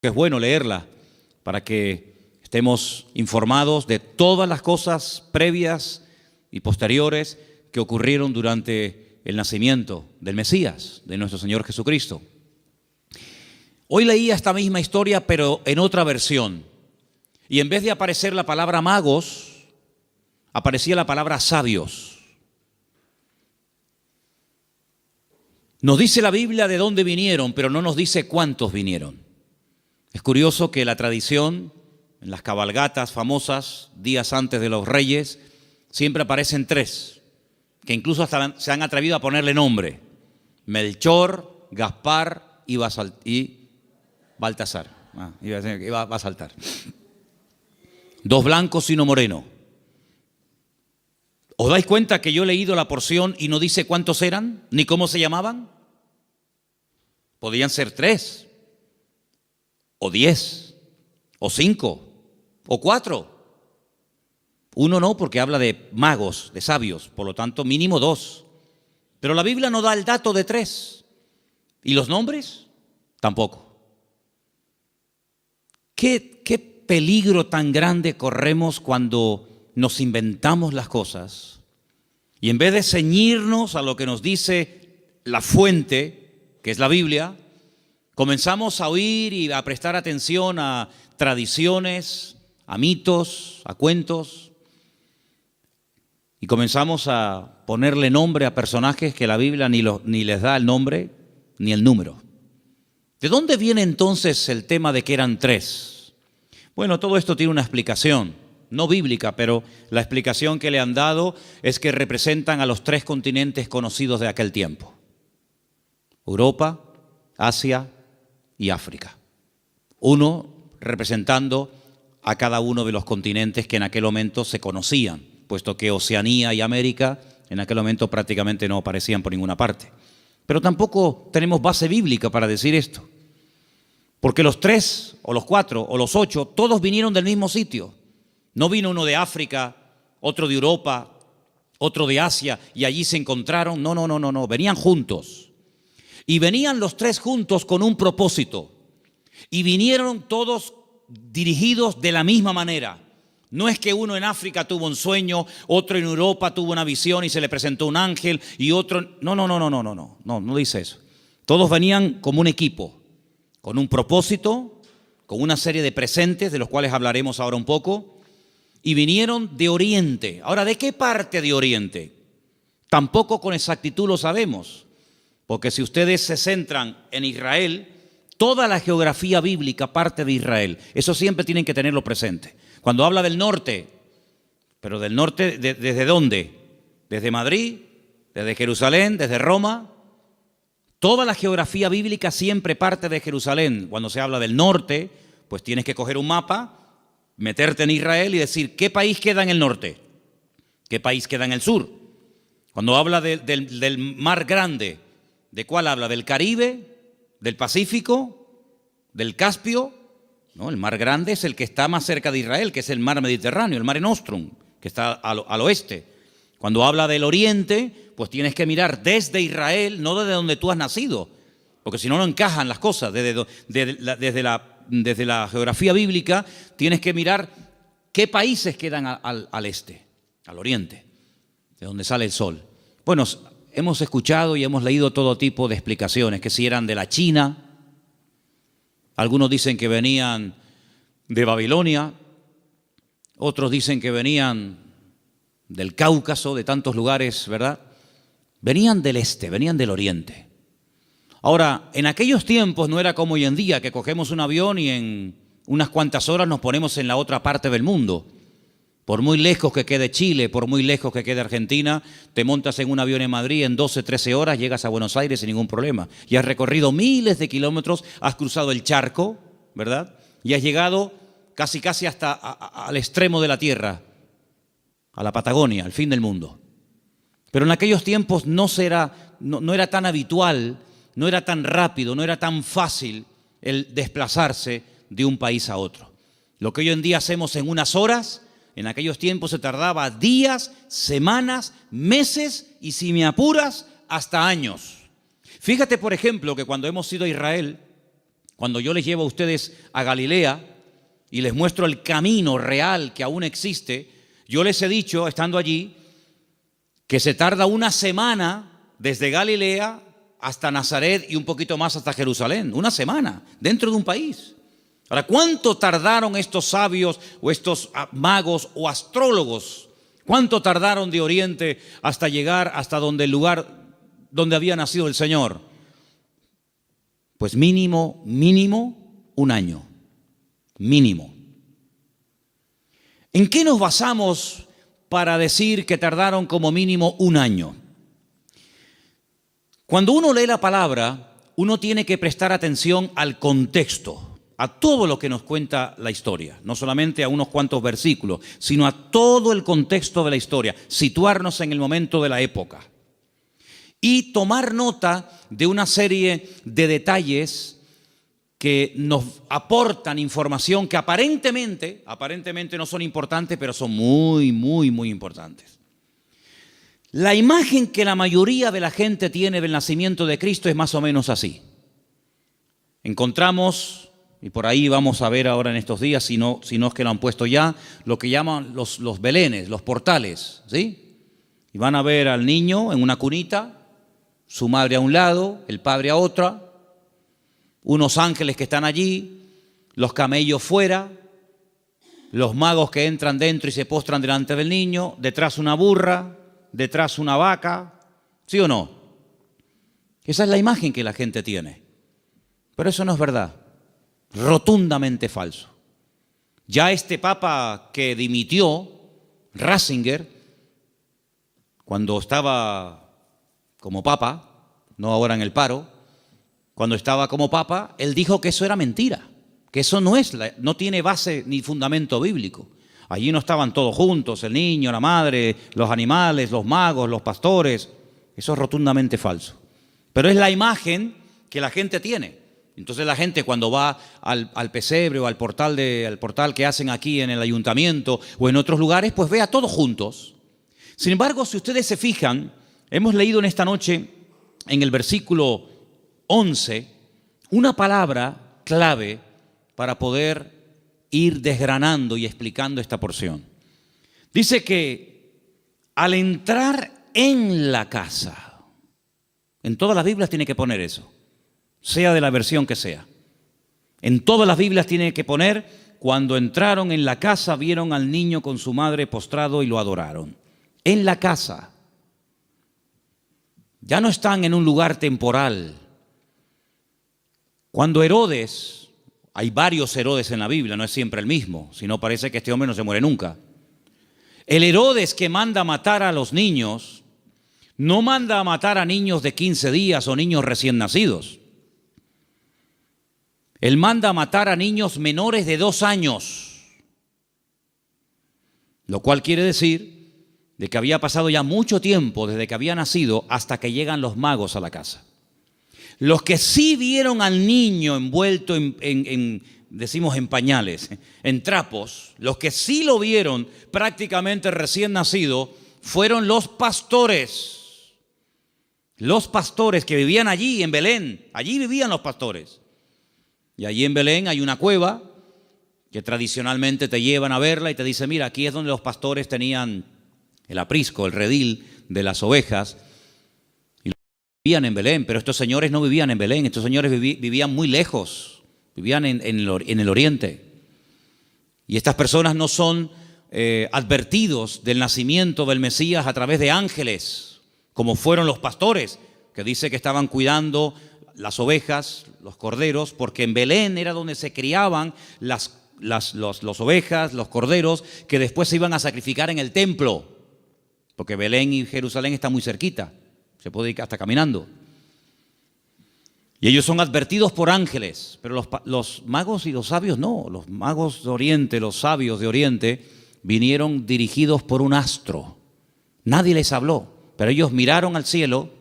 Es bueno leerla para que estemos informados de todas las cosas previas y posteriores que ocurrieron durante el nacimiento del Mesías, de nuestro Señor Jesucristo. Hoy leía esta misma historia, pero en otra versión. Y en vez de aparecer la palabra magos, aparecía la palabra sabios. Nos dice la Biblia de dónde vinieron, pero no nos dice cuántos vinieron. Es curioso que la tradición, en las cabalgatas famosas, días antes de los reyes, siempre aparecen tres, que incluso hasta se han atrevido a ponerle nombre: Melchor, Gaspar y Baltasar. Iba a saltar. Dos blancos y uno moreno. ¿Os dais cuenta que yo he leído la porción y no dice cuántos eran, ni cómo se llamaban? Podían ser 3, o 10, o 5, o 4. Uno no, porque habla de magos, de sabios, por lo tanto mínimo 2. Pero la Biblia no da el dato de 3. ¿Y los nombres? Tampoco. ¿Qué peligro tan grande corremos cuando nos inventamos las cosas y en vez de ceñirnos a lo que nos dice la fuente, que es la Biblia, comenzamos a oír y a prestar atención a tradiciones, a mitos, a cuentos, y comenzamos a ponerle nombre a personajes que la Biblia ni les da el nombre ni el número? ¿De dónde viene entonces el tema de que eran 3? Bueno, todo esto tiene una explicación, no bíblica, pero la explicación que le han dado es que representan a los 3 continentes conocidos de aquel tiempo: Europa, Asia y África. Uno representando a cada uno de los continentes que en aquel momento se conocían, puesto que Oceanía y América en aquel momento prácticamente no aparecían por ninguna parte. Pero tampoco tenemos base bíblica para decir esto, porque los 3 o los 4 o los 8 todos vinieron del mismo sitio. No vino uno de África, otro de Europa, otro de Asia y allí se encontraron. No, venían juntos. Y venían los 3 juntos con un propósito. Y vinieron todos dirigidos de la misma manera. No es que uno en África tuvo un sueño, otro en Europa tuvo una visión y se le presentó un ángel y otro... No dice eso. Todos venían como un equipo, con un propósito, con una serie de presentes de los cuales hablaremos ahora un poco. Y vinieron de Oriente. Ahora, ¿de qué parte de Oriente? Tampoco con exactitud lo sabemos, porque si ustedes se centran en Israel, toda la geografía bíblica parte de Israel. Eso siempre tienen que tenerlo presente. Cuando habla del norte, pero del norte, ¿desde dónde? Desde Madrid, desde Jerusalén, desde Roma. Toda la geografía bíblica siempre parte de Jerusalén. Cuando se habla del norte, pues tienes que coger un mapa, meterte en Israel y decir, ¿qué país queda en el norte? ¿Qué país queda en el sur? Cuando habla del mar grande, ¿de cuál habla? ¿Del Caribe? ¿Del Pacífico? ¿Del Caspio? No, el mar grande es el que está más cerca de Israel, que es el mar Mediterráneo, el Mare Nostrum, que está al oeste. Cuando habla del oriente, pues tienes que mirar desde Israel, no desde donde tú has nacido, porque si no, no encajan las cosas. Desde la geografía bíblica tienes que mirar qué países quedan al este, al oriente, de donde sale el sol. Bueno, hemos escuchado y hemos leído todo tipo de explicaciones, que si eran de la China, algunos dicen que venían de Babilonia, otros dicen que venían del Cáucaso, de tantos lugares, ¿verdad? Venían del este, venían del oriente. Ahora, en aquellos tiempos no era como hoy en día, que cogemos un avión y en unas cuantas horas nos ponemos en la otra parte del mundo. Por muy lejos que quede Chile, por muy lejos que quede Argentina, te montas en un avión en Madrid, en 12, 13 horas llegas a Buenos Aires sin ningún problema. Y has recorrido miles de kilómetros, has cruzado el charco, ¿verdad? Y has llegado casi hasta al extremo de la tierra, a la Patagonia, al fin del mundo. Pero en aquellos tiempos no era tan habitual, no era tan rápido, no era tan fácil el desplazarse de un país a otro. Lo que hoy en día hacemos en unas horas, en aquellos tiempos se tardaba días, semanas, meses y, si me apuras, hasta años. Fíjate, por ejemplo, que cuando hemos ido a Israel, Cuando yo les llevo a ustedes a Galilea y les muestro el camino real que aún existe, yo les he dicho, estando allí, que se tarda una semana desde Galilea hasta Nazaret y un poquito más hasta Jerusalén. Una semana, dentro de un país. Ahora, ¿cuánto tardaron estos sabios o estos magos o astrólogos? ¿Cuánto tardaron de Oriente hasta llegar hasta donde el lugar donde había nacido el Señor? Pues mínimo un año. Mínimo. ¿En qué nos basamos para decir que tardaron como mínimo un año? Cuando uno lee la palabra, uno tiene que prestar atención al contexto, a todo lo que nos cuenta la historia, no solamente a unos cuantos versículos, sino a todo el contexto de la historia, situarnos en el momento de la época y tomar nota de una serie de detalles que nos aportan información que aparentemente no son importantes, pero son muy importantes. La imagen que la mayoría de la gente tiene del nacimiento de Cristo es más o menos así. Encontramos, y por ahí vamos a ver ahora en estos días, si no es que lo han puesto ya, lo que llaman los belenes, los portales, ¿sí? Y van a ver al niño en una cunita, su madre a un lado, el padre a otra, unos ángeles que están allí, los camellos fuera, los magos que entran dentro y se postran delante del niño, detrás una burra, detrás una vaca, ¿sí o no? Esa es la imagen que la gente tiene. Pero eso no es verdad, rotundamente falso. Ya este papa que dimitió, Ratzinger, cuando estaba como papa, no ahora en el paro, cuando estaba como papa, él dijo que eso era mentira, que eso no tiene base ni fundamento bíblico. Allí no estaban todos juntos, el niño, la madre, los animales, los magos, los pastores. Eso es rotundamente falso. Pero es la imagen que la gente tiene. Entonces la gente cuando va al pesebre o al portal que hacen aquí en el ayuntamiento o en otros lugares, pues ve a todos juntos. Sin embargo, si ustedes se fijan, hemos leído en esta noche, en el versículo 11, una palabra clave para poder ir desgranando y explicando esta porción. Dice que al entrar en la casa, en todas las Biblias tiene que poner eso, sea de la versión que sea. En todas las Biblias tiene que poner, cuando entraron en la casa, vieron al niño con su madre postrado y lo adoraron. En la casa. Ya no están en un lugar temporal. Cuando Herodes, hay varios Herodes en la Biblia, no es siempre el mismo, sino parece que este hombre no se muere nunca. El Herodes que manda a matar a los niños, no manda a matar a niños de 15 días o niños recién nacidos. Él manda a matar a niños menores de 2 años, lo cual quiere decir de que había pasado ya mucho tiempo desde que había nacido hasta que llegan los magos a la casa. Los que sí vieron al niño envuelto decimos en pañales, en trapos, los que sí lo vieron prácticamente recién nacido, fueron los pastores. Los pastores que vivían allí en Belén, allí vivían los pastores. Y allí en Belén hay una cueva que tradicionalmente te llevan a verla y te dicen, mira, aquí es donde los pastores tenían el aprisco, el redil de las ovejas. Vivían en Belén, pero estos señores no vivían en Belén, estos señores vivían muy lejos, vivían en el oriente. Y estas personas no son advertidos del nacimiento del Mesías a través de ángeles, como fueron los pastores, que dice que estaban cuidando las ovejas, los corderos, porque en Belén era donde se criaban las ovejas, los corderos, que después se iban a sacrificar en el templo, porque Belén y Jerusalén están muy cerquita. Se puede ir hasta caminando. Y ellos son advertidos por ángeles, pero los magos y los sabios no. Los magos de Oriente, los sabios de Oriente, vinieron dirigidos por un astro. Nadie les habló, pero ellos miraron al cielo,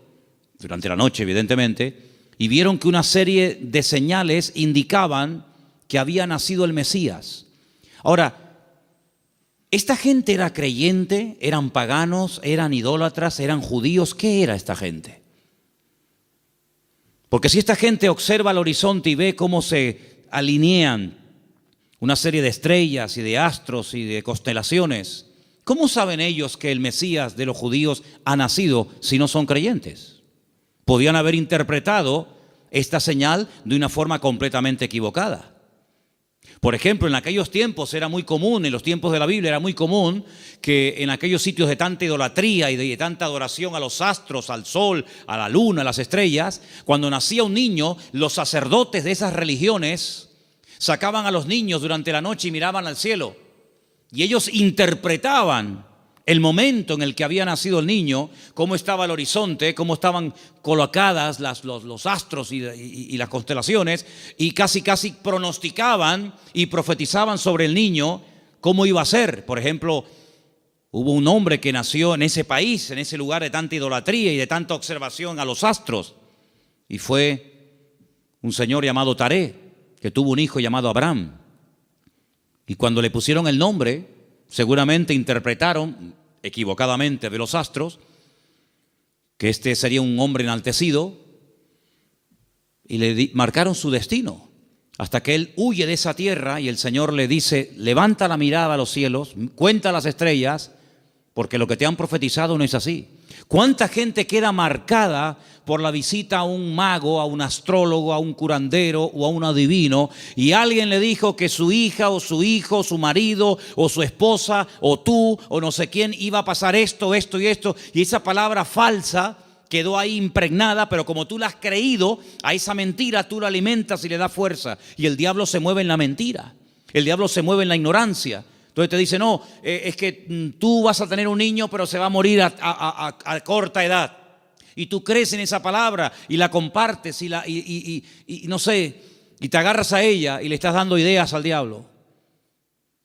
durante la noche evidentemente, y vieron que una serie de señales indicaban que había nacido el Mesías. Ahora, ¿esta gente era creyente? ¿Eran paganos? ¿Eran idólatras? ¿Eran judíos? ¿Qué era esta gente? Porque si esta gente observa el horizonte y ve cómo se alinean una serie de estrellas y de astros y de constelaciones, ¿cómo saben ellos que el Mesías de los judíos ha nacido si no son creyentes? Podían haber interpretado esta señal de una forma completamente equivocada. Por ejemplo, en aquellos tiempos era muy común, en los tiempos de la Biblia era muy común que en aquellos sitios de tanta idolatría y de tanta adoración a los astros, al sol, a la luna, a las estrellas, cuando nacía un niño, los sacerdotes de esas religiones sacaban a los niños durante la noche y miraban al cielo. Y ellos interpretaban el momento en el que había nacido el niño, cómo estaba el horizonte, cómo estaban colocadas los astros y las constelaciones, y casi pronosticaban y profetizaban sobre el niño cómo iba a ser. Por ejemplo, hubo un hombre que nació en ese país, en ese lugar de tanta idolatría y de tanta observación a los astros, y fue un señor llamado Taré, que tuvo un hijo llamado Abraham. Y cuando le pusieron el nombre, seguramente interpretaron equivocadamente de los astros que este sería un hombre enaltecido y le marcaron su destino hasta que él huye de esa tierra y el Señor le dice: levanta la mirada a los cielos, cuenta las estrellas, porque lo que te han profetizado no es así. ¿Cuánta gente queda marcada por la visita a un mago, a un astrólogo, a un curandero o a un adivino, y alguien le dijo que su hija o su hijo, su marido o su esposa o tú o no sé quién iba a pasar esto, esto y esto, y esa palabra falsa quedó ahí impregnada, pero como tú la has creído, a esa mentira tú la alimentas y le das fuerza, y el diablo se mueve en la mentira, el diablo se mueve en la ignorancia. Entonces te dice: no, es que tú vas a tener un niño pero se va a morir a corta edad. Y tú crees en esa palabra y la compartes y no sé, y te agarras a ella y le estás dando ideas al diablo.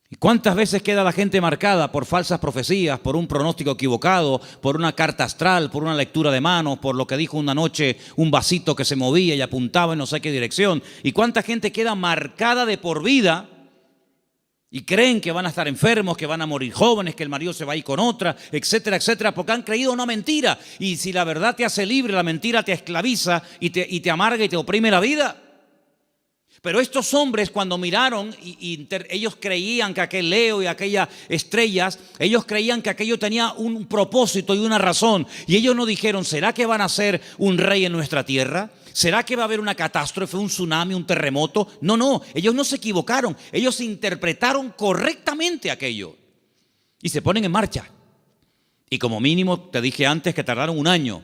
¿Y cuántas veces queda la gente marcada por falsas profecías, por un pronóstico equivocado, por una carta astral, por una lectura de manos, por lo que dijo una noche un vasito que se movía y apuntaba en no sé qué dirección? ¿Y cuánta gente queda marcada de por vida? Y creen que van a estar enfermos, que van a morir jóvenes, que el marido se va a ir con otra, etcétera, etcétera, porque han creído una mentira. Y si la verdad te hace libre, la mentira te esclaviza y te amarga y te oprime la vida. Pero estos hombres, cuando miraron ellos creían que aquel Leo y aquellas estrellas, ellos creían que aquello tenía un propósito y una razón. Y ellos no dijeron: ¿será que van a ser un rey en nuestra tierra? ¿Será que va a haber una catástrofe, un tsunami, un terremoto? No, ellos no se equivocaron. Ellos interpretaron correctamente aquello y se ponen en marcha. Y como mínimo, te dije antes que tardaron un año.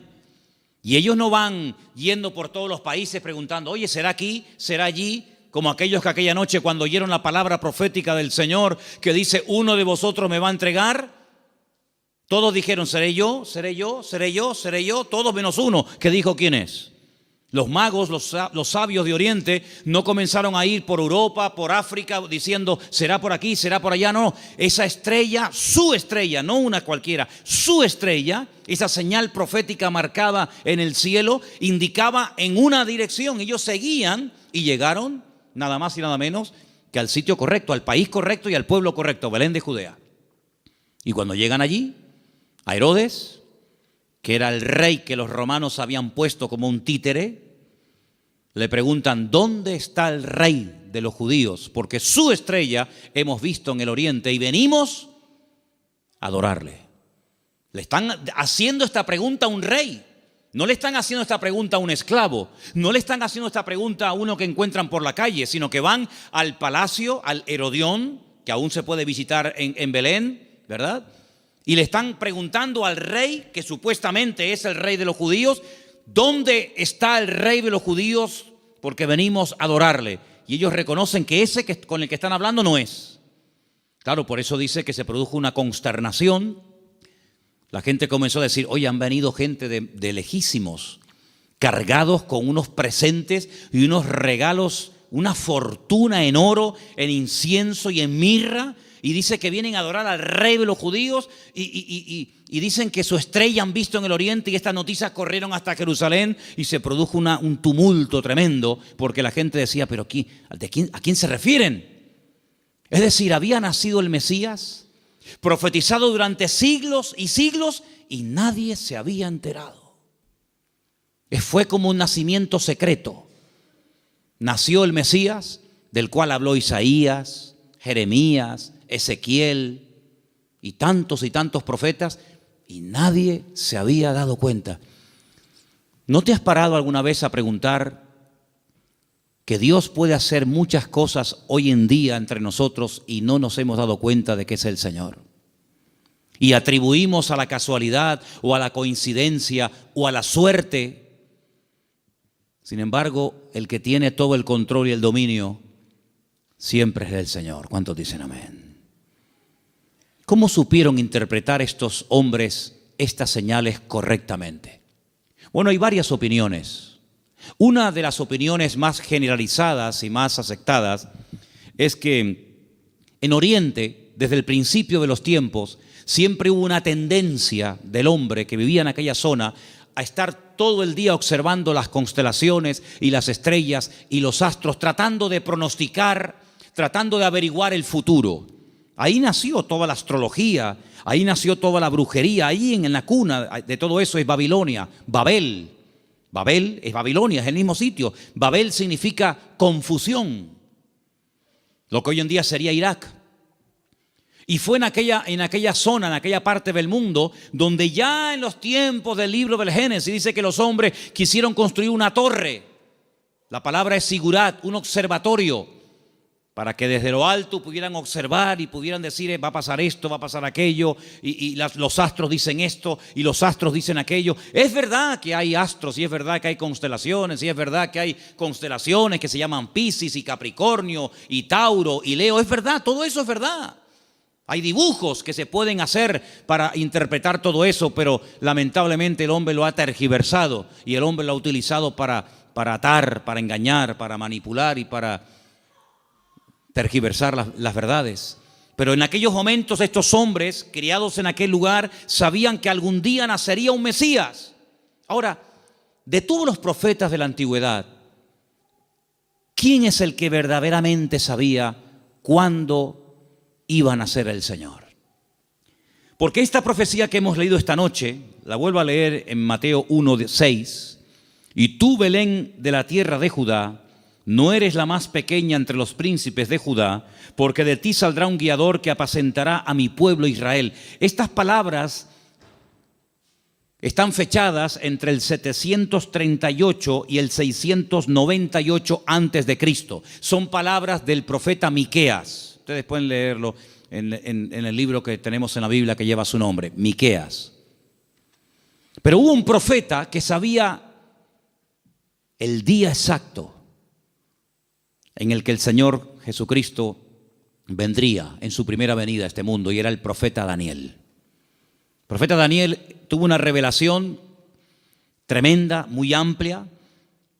Y ellos no van yendo por todos los países preguntando: oye, ¿será aquí? ¿Será allí? Como aquellos que aquella noche, cuando oyeron la palabra profética del Señor que dice: uno de vosotros me va a entregar, todos dijeron: seré yo, seré yo, seré yo, seré yo, todos menos uno, que dijo: ¿quién es? Los magos, los sabios de Oriente no comenzaron a ir por Europa, por África, diciendo: será por aquí, será por allá. No, esa estrella, su estrella, no una cualquiera, su estrella, esa señal profética marcada en el cielo, indicaba en una dirección. Ellos seguían y llegaron nada más y nada menos que al sitio correcto, al país correcto y al pueblo correcto, Belén de Judea. Y cuando llegan allí, a Herodes, que era el rey que los romanos habían puesto como un títere, le preguntan: ¿dónde está el rey de los judíos? Porque su estrella hemos visto en el oriente y venimos a adorarle. Le están haciendo esta pregunta a un rey. No le están haciendo esta pregunta a un esclavo. No le están haciendo esta pregunta a uno que encuentran por la calle, sino que van al palacio, al Herodión, que aún se puede visitar en Belén, ¿verdad? Y le están preguntando al rey, que supuestamente es el rey de los judíos: ¿dónde está el rey de los judíos? Porque venimos a adorarle. Y ellos reconocen que ese con el que están hablando no es. Claro, por eso dice que se produjo una consternación. La gente comenzó a decir: oye, han venido gente de lejísimos, cargados con unos presentes y unos regalos, una fortuna en oro, en incienso y en mirra. Y dice que vienen a adorar al rey de los judíos y dicen que su estrella han visto en el oriente, y estas noticias corrieron hasta Jerusalén y se produjo un tumulto tremendo porque la gente decía: ¿pero a quién se refieren? Es decir, había nacido el Mesías, profetizado durante siglos y siglos, y nadie se había enterado. Fue como un nacimiento secreto. Nació el Mesías, del cual habló Isaías, Jeremías, Ezequiel y tantos profetas, y nadie se había dado cuenta. ¿No te has parado alguna vez a preguntar que Dios puede hacer muchas cosas hoy en día entre nosotros y no nos hemos dado cuenta de que es el Señor? Y atribuimos a la casualidad o a la coincidencia o a la suerte. Sin embargo, el que tiene todo el control y el dominio siempre es el Señor. ¿Cuántos dicen amén? ¿Cómo supieron interpretar estos hombres estas señales correctamente? Bueno, hay varias opiniones. Una de las opiniones más generalizadas y más aceptadas es que en Oriente, desde el principio de los tiempos, siempre hubo una tendencia del hombre que vivía en aquella zona a estar todo el día observando las constelaciones y las estrellas y los astros, tratando de pronosticar, tratando de averiguar el futuro. Ahí nació toda la astrología, ahí nació toda la brujería, ahí en la cuna de todo eso es Babilonia, Babel. Babel es Babilonia, es el mismo sitio. Babel significa confusión, lo que hoy en día sería Irak. Y fue en aquella zona, en aquella parte del mundo, donde ya en los tiempos del libro del Génesis dice que los hombres quisieron construir una torre. La palabra es sigurat, un observatorio, para que desde lo alto pudieran observar y pudieran decir, va a pasar esto, va a pasar aquello, y los astros dicen esto, y los astros dicen aquello. Es verdad que hay astros, y es verdad que hay constelaciones, y es verdad que hay constelaciones que se llaman Piscis y Capricornio, y Tauro y Leo. Es verdad, todo eso es verdad. Hay dibujos que se pueden hacer para interpretar todo eso, pero lamentablemente el hombre lo ha tergiversado, y el hombre lo ha utilizado para atar, para engañar, para manipular y para tergiversar las verdades. Pero en aquellos momentos estos hombres criados en aquel lugar sabían que algún día nacería un Mesías. Ahora, de todos los profetas de la antigüedad, ¿quién es el que verdaderamente sabía cuándo iba a nacer el Señor? Porque esta profecía que hemos leído esta noche, la vuelvo a leer en Mateo 1:6, y tú, Belén, de la tierra de Judá, no eres la más pequeña entre los príncipes de Judá, porque de ti saldrá un guiador que apacentará a mi pueblo Israel. Estas palabras están fechadas entre el 738 y el 698 antes de Cristo. Son palabras del profeta Miqueas. Ustedes pueden leerlo en el libro que tenemos en la Biblia que lleva su nombre, Miqueas. Pero hubo un profeta que sabía el día exacto en el que el Señor Jesucristo vendría en su primera venida a este mundo, y era el profeta Daniel. El profeta Daniel tuvo una revelación tremenda, muy amplia,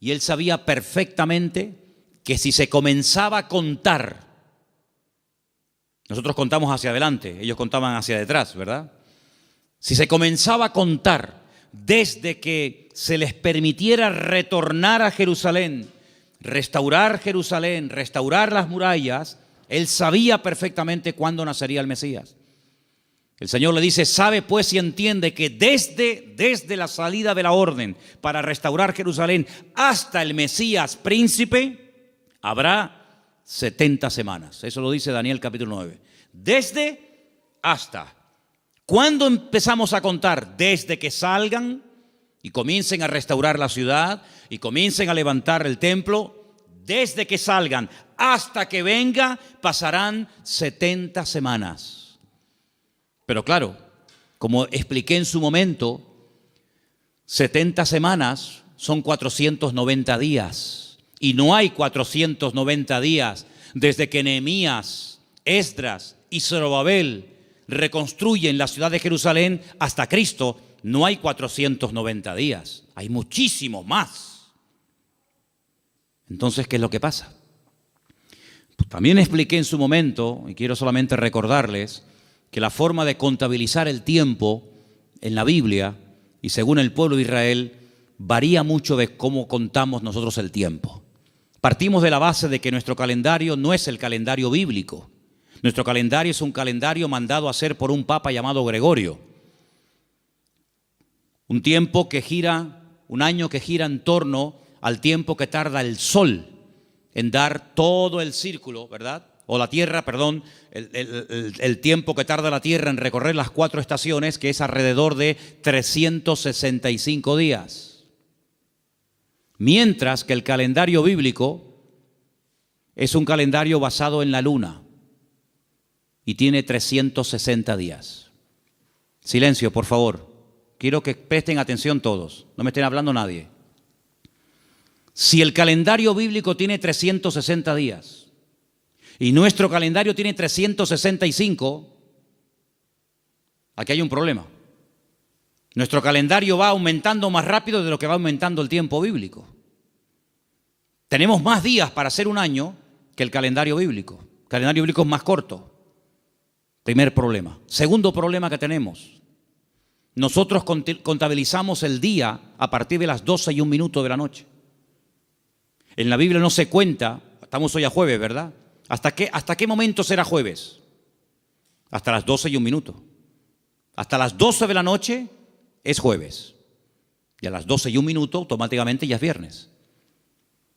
y él sabía perfectamente que si se comenzaba a contar, nosotros contamos hacia adelante, ellos contaban hacia detrás, ¿verdad? Si se comenzaba a contar desde que se les permitiera retornar a Jerusalén, restaurar Jerusalén, restaurar las murallas, él sabía perfectamente cuándo nacería el Mesías. El Señor le dice, sabe pues y entiende que desde la salida de la orden para restaurar Jerusalén hasta el Mesías príncipe, habrá 70 semanas. Eso lo dice Daniel capítulo 9. Desde hasta. ¿Cuándo empezamos a contar? Desde que salgan y comiencen a restaurar la ciudad y comiencen a levantar el templo. Desde que salgan hasta que venga pasarán 70 semanas. Pero claro, como expliqué en su momento, 70 semanas son 490 días. Y no hay 490 días desde que Nehemías, Esdras y Zorobabel reconstruyen la ciudad de Jerusalén hasta Cristo. No hay 490 días, hay muchísimo más. Entonces, ¿qué es lo que pasa? También expliqué en su momento, y quiero solamente recordarles, que la forma de contabilizar el tiempo en la Biblia y según el pueblo de Israel varía mucho de cómo contamos nosotros el tiempo. Partimos de la base de que nuestro calendario no es el calendario bíblico. Nuestro calendario es un calendario mandado a hacer por un papa llamado Gregorio. Un tiempo que gira un año que gira en torno al tiempo que tarda el Sol en dar todo el círculo, ¿verdad? O la Tierra, perdón, el tiempo que tarda la Tierra en recorrer las 4 estaciones, que es alrededor de 365 días. Mientras que el calendario bíblico es un calendario basado en la luna y tiene 360 días. Silencio, por favor. Quiero que presten atención todos, no me estén hablando nadie. Si el calendario bíblico tiene 360 días y nuestro calendario tiene 365, aquí hay un problema. Nuestro calendario va aumentando más rápido de lo que va aumentando el tiempo bíblico. Tenemos más días para hacer un año que el calendario bíblico. El calendario bíblico es más corto. Primer problema. Segundo problema que tenemos. Nosotros contabilizamos el día a partir de las 12:01 de la noche. En la Biblia no se cuenta, estamos hoy a jueves, ¿verdad? ¿Hasta qué momento será jueves? Hasta las 12:01. Hasta las 12 de la noche es jueves. Y a las 12:01 automáticamente ya es viernes.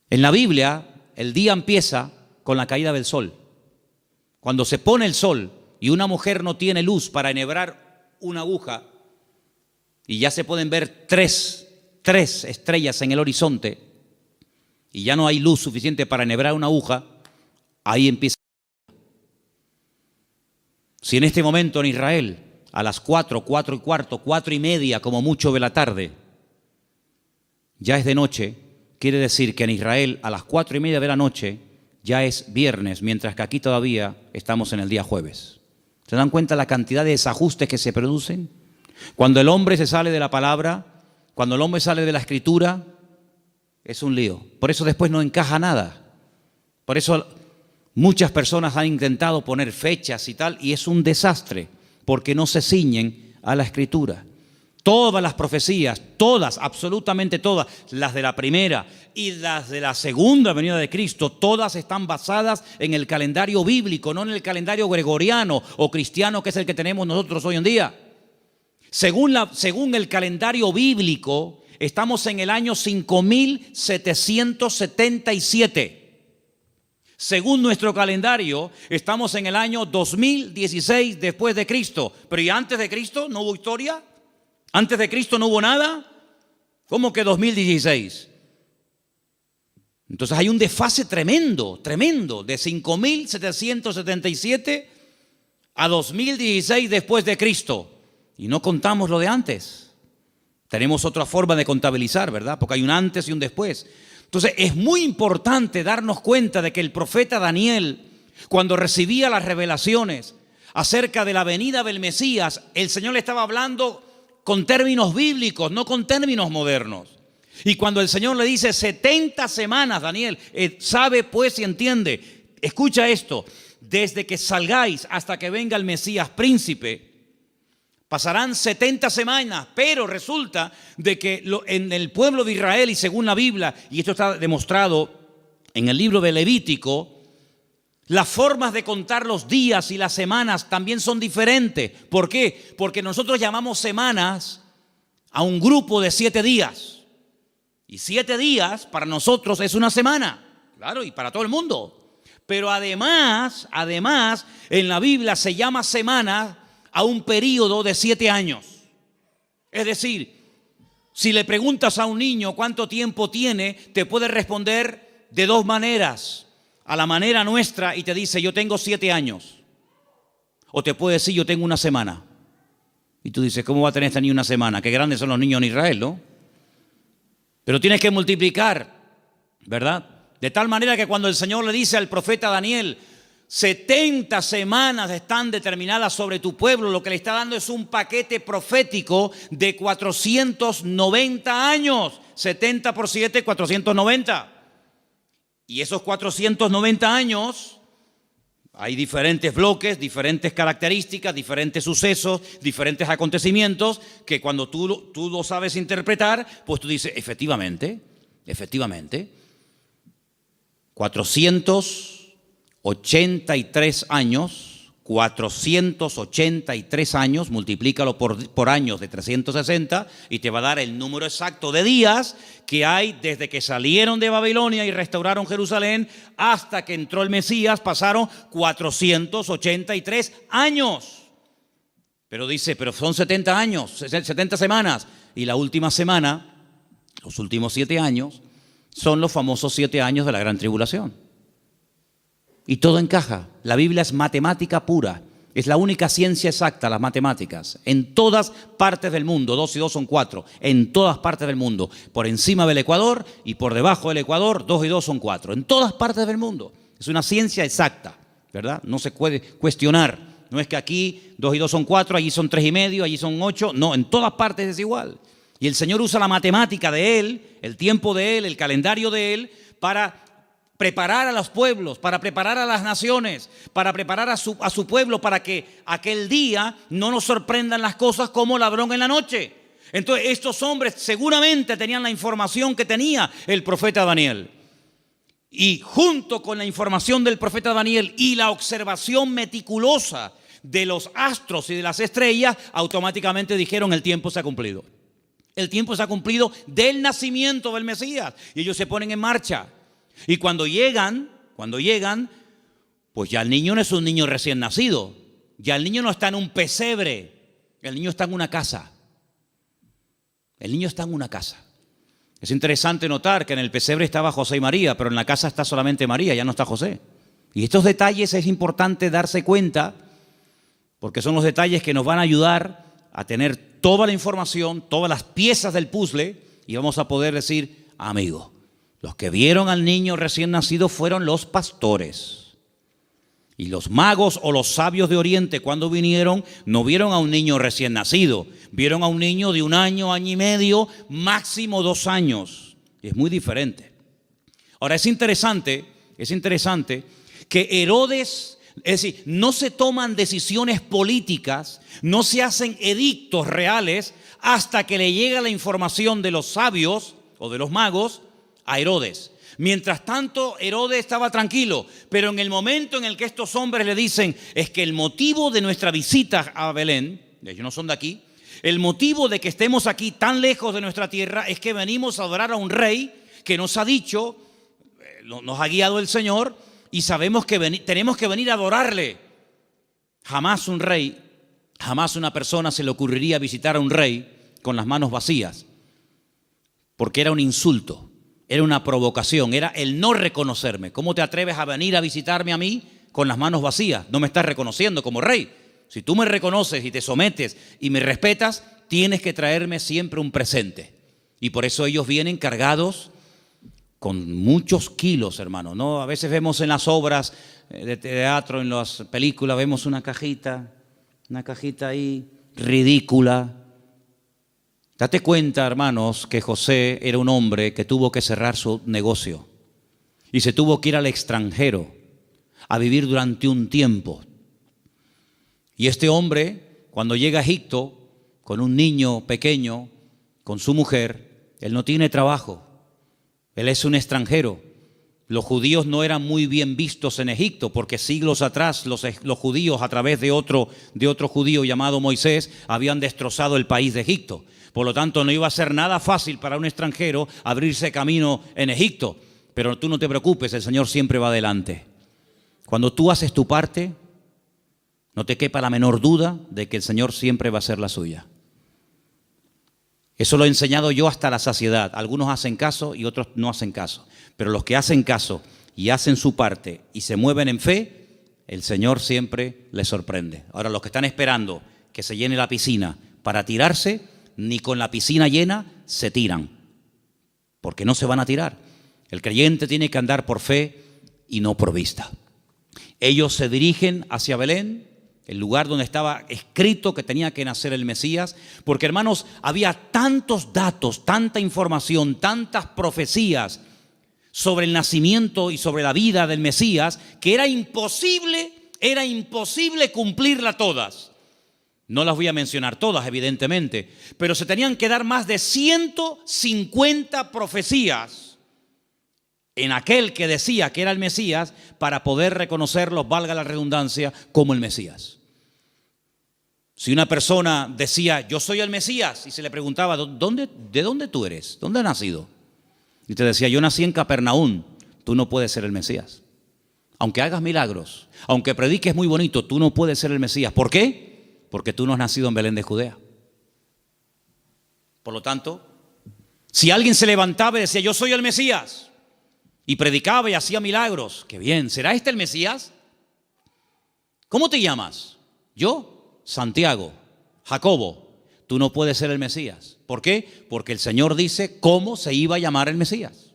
En la Biblia el día empieza con la caída del sol. Cuando se pone el sol y una mujer no tiene luz para enhebrar una aguja y ya se pueden ver tres estrellas en el horizonte y ya no hay luz suficiente para enhebrar una aguja, ahí empieza. Si en este momento en Israel a las 4, 4:15, 4:30 como mucho de la tarde ya es de noche, quiere decir que en Israel a las 4:30 de la noche ya es viernes, mientras que aquí todavía estamos en el día jueves. ¿Se dan cuenta la cantidad de desajustes que se producen? Cuando el hombre se sale de la palabra, cuando el hombre sale de la escritura, es un lío. Por eso después no encaja nada. Por eso muchas personas han intentado poner fechas y tal, y es un desastre, porque no se ciñen a la escritura. Todas las profecías, todas, absolutamente todas, las de la primera y las de la segunda venida de Cristo, todas están basadas en el calendario bíblico, no en el calendario gregoriano o cristiano, que es el que tenemos nosotros hoy en día. Según el calendario bíblico, estamos en el año 5777. Según nuestro calendario, estamos en el año 2016 después de Cristo. Pero ¿y antes de Cristo no hubo historia? ¿Antes de Cristo no hubo nada? ¿Cómo que 2016? Entonces hay un desfase tremendo, de 5777 a 2016 después de Cristo. Y no contamos lo de antes. Tenemos otra forma de contabilizar, ¿verdad? Porque hay un antes y un después. Entonces es muy importante darnos cuenta de que el profeta Daniel, cuando recibía las revelaciones acerca de la venida del Mesías, el Señor le estaba hablando con términos bíblicos, no con términos modernos. Y cuando el Señor le dice 70 semanas, Daniel, sabe pues y entiende, escucha esto, desde que salgáis hasta que venga el Mesías príncipe, pasarán 70 semanas, pero resulta de que en el pueblo de Israel y según la Biblia, y esto está demostrado en el libro de Levítico, las formas de contar los días y las semanas también son diferentes. ¿Por qué? Porque nosotros llamamos semanas a un grupo de 7 días. Y 7 días para nosotros es una semana. Claro, y para todo el mundo. Pero además, en la Biblia se llama semana a un periodo de 7 años. Es decir, si le preguntas a un niño cuánto tiempo tiene, te puede responder de 2 maneras. A la manera nuestra y te dice, yo tengo 7 años. O te puede decir, yo tengo una semana. Y tú dices, ¿cómo va a tener esta niña una semana? Qué grandes son los niños en Israel, ¿no? Pero tienes que multiplicar, ¿verdad? De tal manera que cuando el Señor le dice al profeta Daniel, 70 semanas están determinadas sobre tu pueblo, lo que le está dando es un paquete profético de 490 años. 70 por 7, 490. Y esos 490 años, hay diferentes bloques, diferentes características, diferentes sucesos, diferentes acontecimientos, que cuando tú lo sabes interpretar, pues tú dices, efectivamente, 483 años 483 años, multiplícalo por años de 360 y te va a dar el número exacto de días que hay desde que salieron de Babilonia y restauraron Jerusalén hasta que entró el Mesías. Pasaron 483 años. Pero dice, pero son 70 años, 70 semanas. Y la última semana, los últimos 7 años, son los famosos 7 años de la gran tribulación. Y todo encaja. La Biblia es matemática pura. Es la única ciencia exacta, las matemáticas. En todas partes del mundo, 2 y 2 son 4. En todas partes del mundo. Por encima del Ecuador y por debajo del Ecuador, 2 y 2 son 4. En todas partes del mundo. Es una ciencia exacta, ¿verdad? No se puede cuestionar. No es que aquí 2 y 2 son 4, allí son 3 y medio, allí son 8. No, en todas partes es igual. Y el Señor usa la matemática de Él, el tiempo de Él, el calendario de Él, para preparar a los pueblos, para preparar a las naciones, para preparar a su pueblo, para que aquel día no nos sorprendan las cosas como ladrón en la noche. Entonces estos hombres seguramente tenían la información que tenía el profeta Daniel. Y junto con la información del profeta Daniel y la observación meticulosa de los astros y de las estrellas, automáticamente dijeron: el tiempo se ha cumplido. El tiempo se ha cumplido del nacimiento del Mesías. Y ellos se ponen en marcha. Y cuando llegan, pues ya el niño no es un niño recién nacido. Ya el niño no está en un pesebre. El niño está en una casa. El niño está en una casa. Es interesante notar que en el pesebre estaba José y María, pero en la casa está solamente María, ya no está José. Y estos detalles es importante darse cuenta, porque son los detalles que nos van a ayudar a tener toda la información, todas las piezas del puzzle, y vamos a poder decir: amigo, los que vieron al niño recién nacido fueron los pastores. Y los magos o los sabios de Oriente, cuando vinieron, no vieron a un niño recién nacido. Vieron a un niño de 1 año, año y medio, máximo 2 años. Y es muy diferente. Ahora, es interesante que Herodes, es decir, no se toman decisiones políticas, no se hacen edictos reales hasta que le llega la información de los sabios o de los magos a Herodes. Mientras tanto, Herodes estaba tranquilo, pero en el momento en el que estos hombres le dicen: es que el motivo de nuestra visita a Belén, ellos no son de aquí, el motivo de que estemos aquí tan lejos de nuestra tierra es que venimos a adorar a un rey que nos ha dicho, nos ha guiado el Señor, y sabemos que tenemos que venir a adorarle. Jamás un rey, jamás una persona se le ocurriría visitar a un rey con las manos vacías, porque era un insulto. Era una provocación, era el no reconocerme. ¿Cómo te atreves a venir a visitarme a mí con las manos vacías? No me estás reconociendo como rey. Si tú me reconoces y te sometes y me respetas, tienes que traerme siempre un presente. Y por eso ellos vienen cargados con muchos kilos, hermano, ¿no? A veces vemos en las obras de teatro, en las películas, vemos una cajita ahí ridícula. Date cuenta, hermanos, que José era un hombre que tuvo que cerrar su negocio y se tuvo que ir al extranjero a vivir durante un tiempo. Y este hombre, cuando llega a Egipto con un niño pequeño, con su mujer, él no tiene trabajo, él es un extranjero. Los judíos no eran muy bien vistos en Egipto porque siglos atrás los judíos, a través de otro judío llamado Moisés, habían destrozado el país de Egipto. Por lo tanto, no iba a ser nada fácil para un extranjero abrirse camino en Egipto. Pero tú no te preocupes, el Señor siempre va adelante. Cuando tú haces tu parte, no te quepa la menor duda de que el Señor siempre va a hacer la suya. Eso lo he enseñado yo hasta la saciedad. Algunos hacen caso y otros no hacen caso. Pero los que hacen caso y hacen su parte y se mueven en fe, el Señor siempre les sorprende. Ahora, los que están esperando que se llene la piscina para tirarse, ni con la piscina llena se tiran, porque no se van a tirar. El creyente tiene que andar por fe y no por vista. Ellos se dirigen hacia Belén, el lugar donde estaba escrito que tenía que nacer el Mesías, porque, hermanos, había tantos datos, tanta información, tantas profecías sobre el nacimiento y sobre la vida del Mesías, que era imposible cumplirla todas. No las voy a mencionar todas, evidentemente, pero se tenían que dar más de 150 profecías en aquel que decía que era el Mesías para poder reconocerlos, valga la redundancia, como el Mesías. Si una persona decía, yo soy el Mesías, y se le preguntaba, ¿de dónde tú eres? ¿Dónde has nacido? Y te decía, yo nací en Capernaum, tú no puedes ser el Mesías. Aunque hagas milagros, aunque prediques muy bonito, tú no puedes ser el Mesías. ¿Por qué? Porque tú no has nacido en Belén de Judea. Por lo tanto, si alguien se levantaba y decía, yo soy el Mesías, y predicaba y hacía milagros, qué bien, ¿será este el Mesías? ¿Cómo te llamas? Yo, Santiago, Jacobo, tú no puedes ser el Mesías. ¿Por qué? Porque el Señor dice cómo se iba a llamar el Mesías.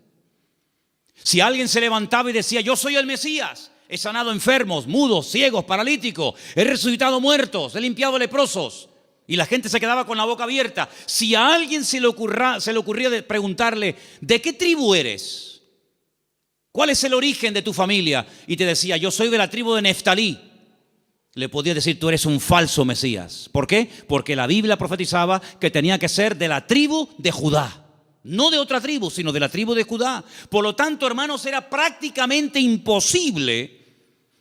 Si alguien se levantaba y decía, yo soy el Mesías, he sanado enfermos, mudos, ciegos, paralíticos, he resucitado muertos, he limpiado leprosos, y la gente se quedaba con la boca abierta. Si a alguien se le ocurría preguntarle, ¿de qué tribu eres? ¿Cuál es el origen de tu familia? Y te decía, yo soy de la tribu de Neftalí. Le podía decir, tú eres un falso Mesías. ¿Por qué? Porque la Biblia profetizaba que tenía que ser de la tribu de Judá. No de otra tribu, sino de la tribu de Judá. Por lo tanto, hermanos, era prácticamente imposible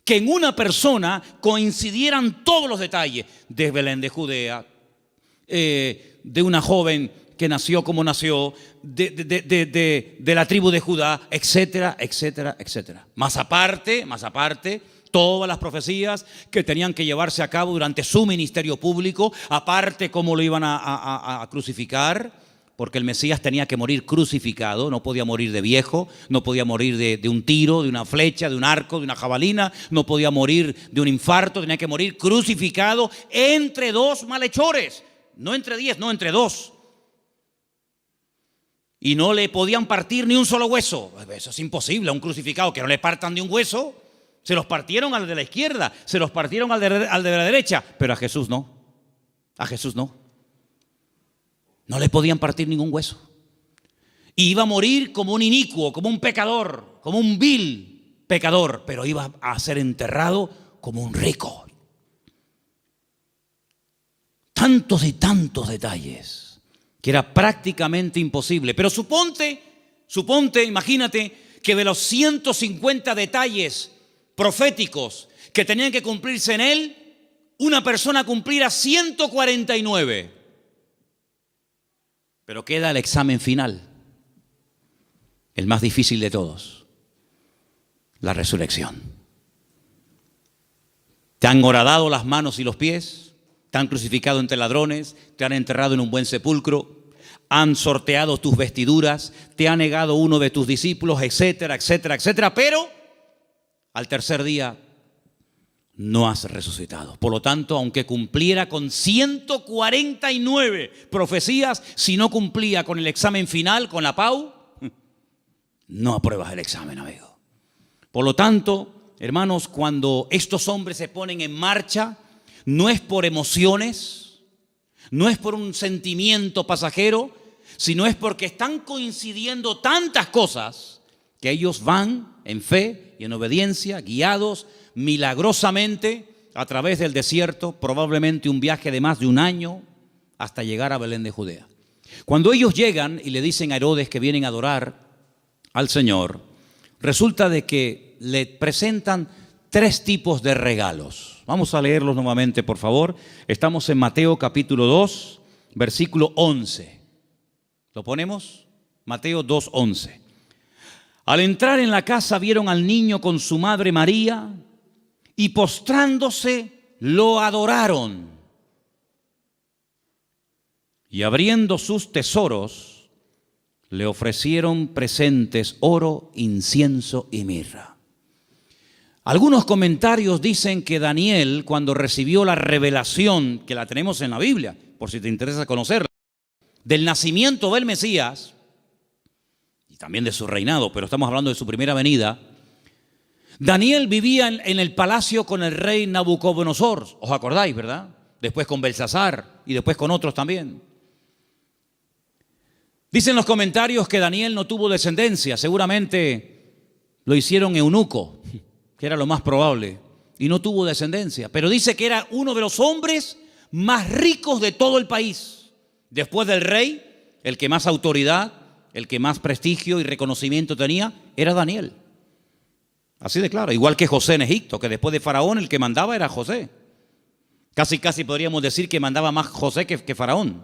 que en una persona coincidieran todos los detalles de Belén de Judea, de una joven que nació como nació, de la tribu de Judá, etcétera, etcétera, etcétera. Más aparte, todas las profecías que tenían que llevarse a cabo durante su ministerio público, aparte cómo lo iban a crucificar, porque el Mesías tenía que morir crucificado, no podía morir de viejo, no podía morir de un tiro, de una flecha, de un arco, de una jabalina, no podía morir de un infarto, tenía que morir crucificado entre dos malhechores, no entre 10, no entre 2. Y no le podían partir ni un solo hueso. Eso es imposible, a un crucificado que no le partan ni un hueso. Se los partieron al de la izquierda, se los partieron al de la derecha, pero a Jesús no. A Jesús no. No le podían partir ningún hueso. Y iba a morir como un inicuo, como un pecador, como un vil pecador, pero iba a ser enterrado como un rico. Tantos y tantos detalles que era prácticamente imposible. Pero suponte, imagínate que de los 150 detalles proféticos que tenían que cumplirse en él, una persona cumpliera 149. Pero queda el examen final, el más difícil de todos, la resurrección. Te han horadado las manos y los pies, te han crucificado entre ladrones, te han enterrado en un buen sepulcro, han sorteado tus vestiduras, te ha negado uno de tus discípulos, etcétera, etcétera, etcétera, pero al tercer día no has resucitado. Por lo tanto, aunque cumpliera con 149 profecías, si no cumplía con el examen final, con la PAU, no apruebas el examen, amigo. Por lo tanto, hermanos, cuando estos hombres se ponen en marcha, no es por emociones, no es por un sentimiento pasajero, sino es porque están coincidiendo tantas cosas que ellos van en fe y en obediencia, guiados milagrosamente a través del desierto, probablemente un viaje de más de un año, hasta llegar a Belén de Judea. Cuando ellos llegan y le dicen a Herodes que vienen a adorar al Señor, resulta de que le presentan 3 tipos de regalos. Vamos a leerlos nuevamente, por favor. Estamos en Mateo capítulo 2, versículo 11. ¿Lo ponemos? Mateo 2, 11. Al entrar en la casa vieron al niño con su madre María y postrándose lo adoraron. Y abriendo sus tesoros le ofrecieron presentes, oro, incienso y mirra. Algunos comentarios dicen que Daniel, cuando recibió la revelación, que la tenemos en la Biblia, por si te interesa conocerla, del nacimiento del Mesías, y también de su reinado, pero estamos hablando de su primera venida, Daniel vivía en el palacio con el rey Nabucodonosor, ¿os acordáis, verdad? Después con Belsasar y después con otros también. Dicen los comentarios que Daniel no tuvo descendencia, seguramente lo hicieron eunuco, que era lo más probable, y no tuvo descendencia, pero dice que era uno de los hombres más ricos de todo el país. Después del rey, el que más autoridad, el que más prestigio y reconocimiento tenía, era Daniel. Así de claro, igual que José en Egipto, que después de Faraón el que mandaba era José. Casi podríamos decir que mandaba más José que Faraón.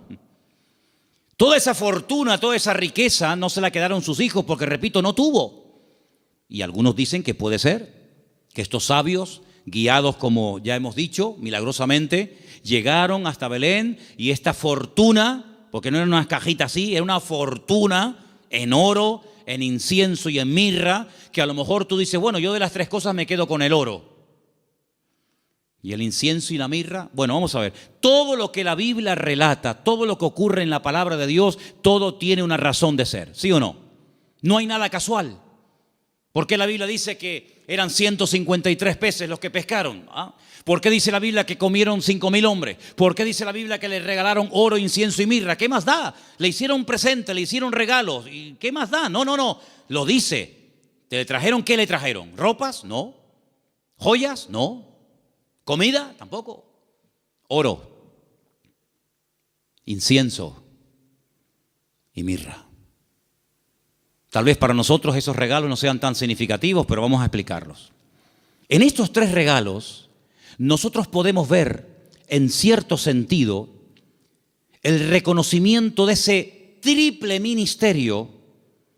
Toda esa fortuna, toda esa riqueza no se la quedaron sus hijos porque, repito, no tuvo. Y algunos dicen que puede ser que estos sabios, guiados como ya hemos dicho, milagrosamente, llegaron hasta Belén y esta fortuna, porque no era una cajita así, era una fortuna en oro, en incienso y en mirra, que a lo mejor tú dices, bueno, yo de las tres cosas me quedo con el oro. Y el incienso y la mirra, bueno, vamos a ver, todo lo que la Biblia relata, todo lo que ocurre en la palabra de Dios, todo tiene una razón de ser, ¿sí o no? No hay nada casual. ¿Por qué la Biblia dice que eran 153 peces los que pescaron? ¿Por qué dice la Biblia que comieron 5,000 hombres? ¿Por qué dice la Biblia que le regalaron oro, incienso y mirra? ¿Qué más da? Le hicieron presente, le hicieron regalos. ¿Y qué más da? No. Lo dice. ¿Te le trajeron qué le trajeron? ¿Ropas? No. ¿Joyas? No. ¿Comida? Tampoco. Oro, incienso y mirra. Tal vez para nosotros esos regalos no sean tan significativos, pero vamos a explicarlos. En estos tres regalos, nosotros podemos ver, en cierto sentido, el reconocimiento de ese triple ministerio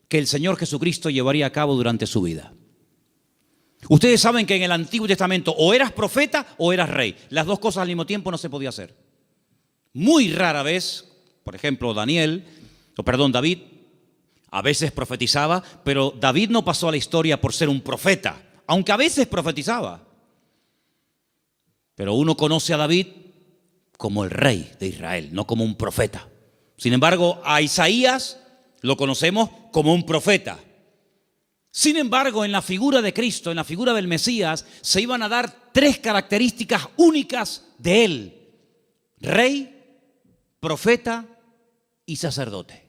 que el Señor Jesucristo llevaría a cabo durante su vida. Ustedes saben que en el Antiguo Testamento o eras profeta o eras rey. Las dos cosas al mismo tiempo no se podía hacer. Muy rara vez, por ejemplo, David, a veces profetizaba, pero David no pasó a la historia por ser un profeta, aunque a veces profetizaba. Pero uno conoce a David como el rey de Israel, no como un profeta. Sin embargo, a Isaías lo conocemos como un profeta. Sin embargo, en la figura de Cristo, en la figura del Mesías, se iban a dar tres características únicas de él: rey, profeta y sacerdote.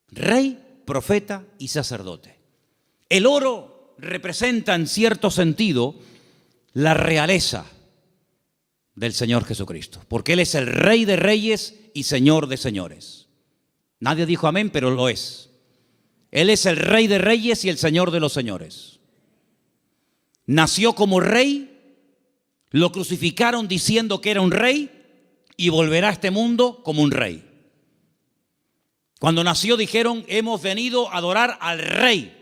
Rey, profeta y sacerdote. El oro representa en cierto sentido la realeza del Señor Jesucristo, porque Él es el Rey de reyes y Señor de señores. Nadie dijo amén, pero lo es. Él es el Rey de reyes y el Señor de los señores. Nació como rey, lo crucificaron diciendo que era un rey y volverá a este mundo como un rey. Cuando nació dijeron, hemos venido a adorar al rey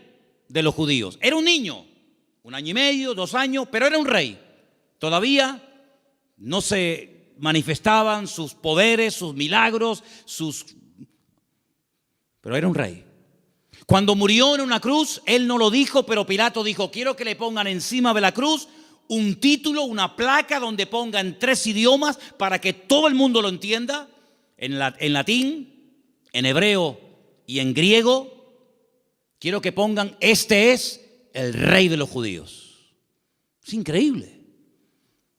de los judíos. Era un niño, 1 año y medio, 2 años, pero era un rey. Todavía no se manifestaban sus poderes, sus milagros, pero era un rey. Cuando murió en una cruz, él no lo dijo, pero Pilato dijo, quiero que le pongan encima de la cruz un título, una placa donde ponga en 3 idiomas para que todo el mundo lo entienda, en latín, en hebreo y en griego. Quiero que pongan, este es el rey de los judíos. Es increíble.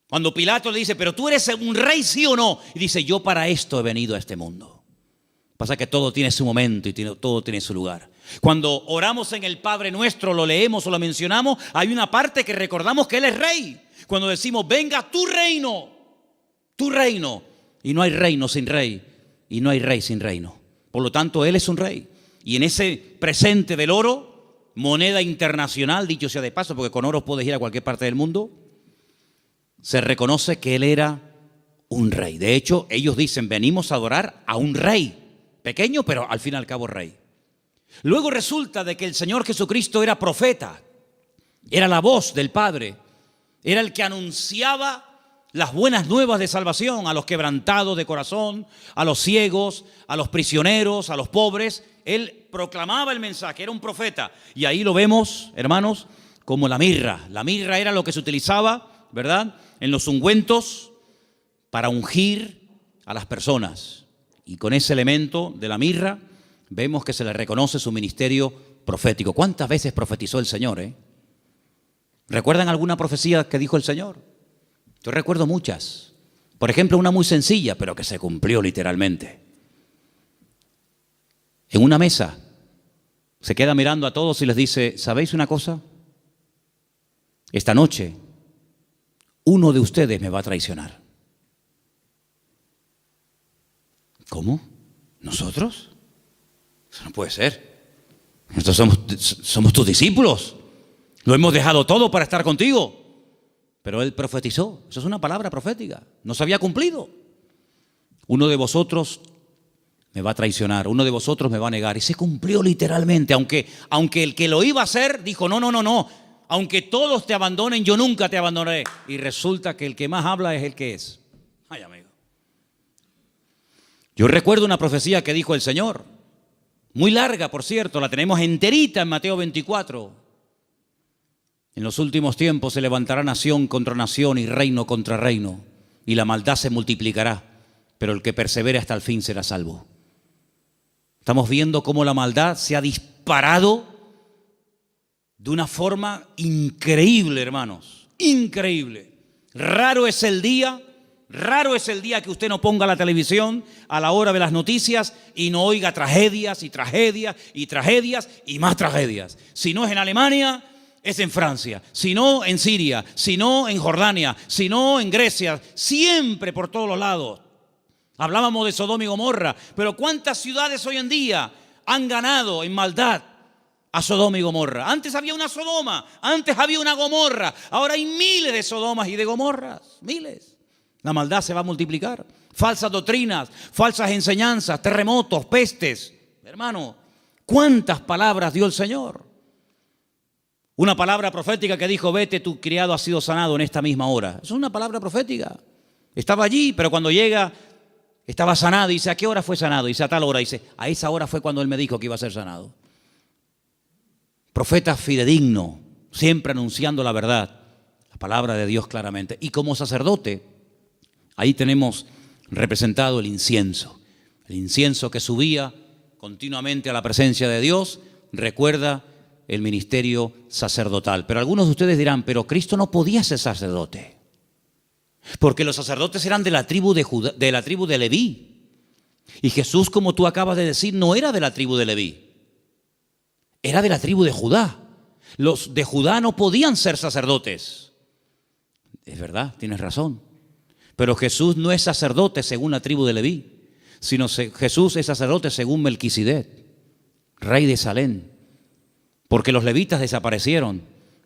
Cuando Pilato le dice, pero tú eres un rey, ¿sí o no? Y dice, yo para esto he venido a este mundo. Pasa que todo tiene su momento y todo tiene su lugar. Cuando oramos en el Padre Nuestro, lo leemos o lo mencionamos, hay una parte que recordamos que Él es rey. Cuando decimos, venga tu reino, y no hay reino sin rey, y no hay rey sin reino. Por lo tanto, Él es un rey. Y en ese presente del oro, moneda internacional, dicho sea de paso, porque con oro puedes ir a cualquier parte del mundo, se reconoce que Él era un rey. De hecho, ellos dicen, venimos a adorar a un rey, pequeño, pero al fin y al cabo rey. Luego resulta de que el Señor Jesucristo era profeta, era la voz del Padre, era el que anunciaba las buenas nuevas de salvación a los quebrantados de corazón, a los ciegos, a los prisioneros, a los pobres. Él proclamaba el mensaje, era un profeta. Y ahí lo vemos, hermanos, como la mirra. La mirra era lo que se utilizaba, ¿verdad?, en los ungüentos para ungir a las personas. Y con ese elemento de la mirra vemos que se le reconoce su ministerio profético. ¿Cuántas veces profetizó el Señor? ¿Recuerdan alguna profecía que dijo el Señor? Yo recuerdo muchas. Por ejemplo, una muy sencilla, pero que se cumplió literalmente. En una mesa se queda mirando a todos y les dice, ¿sabéis una cosa? Esta noche uno de ustedes me va a traicionar. ¿Cómo? ¿Nosotros? Eso no puede ser. Nosotros somos tus discípulos. Lo hemos dejado todo para estar contigo. Pero él profetizó. Eso es una palabra profética. No se había cumplido. Uno de vosotros me va a traicionar. Uno de vosotros me va a negar. Y se cumplió literalmente. Aunque el que lo iba a hacer dijo, no. Aunque todos te abandonen, yo nunca te abandonaré. Y resulta que el que más habla es el que es. Ay, amigo. Yo recuerdo una profecía que dijo el Señor. Muy larga, por cierto. La tenemos enterita en Mateo 24. En los últimos tiempos se levantará nación contra nación y reino contra reino, y la maldad se multiplicará, pero el que persevere hasta el fin será salvo. Estamos viendo cómo la maldad se ha disparado de una forma increíble, hermanos, increíble. Raro es el día que usted no ponga la televisión a la hora de las noticias y no oiga tragedias y tragedias y tragedias y más tragedias. Si no es en Alemania, es en Francia, si no en Siria, si no en Jordania, si no en Grecia, siempre por todos los lados. Hablábamos de Sodoma y Gomorra, pero ¿cuántas ciudades hoy en día han ganado en maldad a Sodoma y Gomorra? Antes había una Sodoma, antes había una Gomorra, ahora hay miles de Sodomas y de Gomorras, miles. La maldad se va a multiplicar. Falsas doctrinas, falsas enseñanzas, terremotos, pestes. Hermano, ¿cuántas palabras dio el Señor? Una palabra profética que dijo, vete, tu criado ha sido sanado en esta misma hora. Es una palabra profética. Estaba allí, pero cuando llega, estaba sanado. Y dice, ¿a qué hora fue sanado? Y dice, a tal hora. Y dice, a esa hora fue cuando él me dijo que iba a ser sanado. Profeta fidedigno, siempre anunciando la verdad, la palabra de Dios claramente. Y como sacerdote, ahí tenemos representado el incienso que subía continuamente a la presencia de Dios, recuerda el ministerio sacerdotal. Pero algunos de ustedes dirán, pero Cristo no podía ser sacerdote, porque los sacerdotes eran de la tribu de Judá, de la tribu de Leví. Y Jesús, como tú acabas de decir, no era de la tribu de Leví, era de la tribu de Judá. Los de Judá no podían ser sacerdotes. Es verdad, tienes razón. Pero Jesús no es sacerdote según la tribu de Leví, sino Jesús es sacerdote según Melquisedec, rey de Salem. Porque los levitas desaparecieron,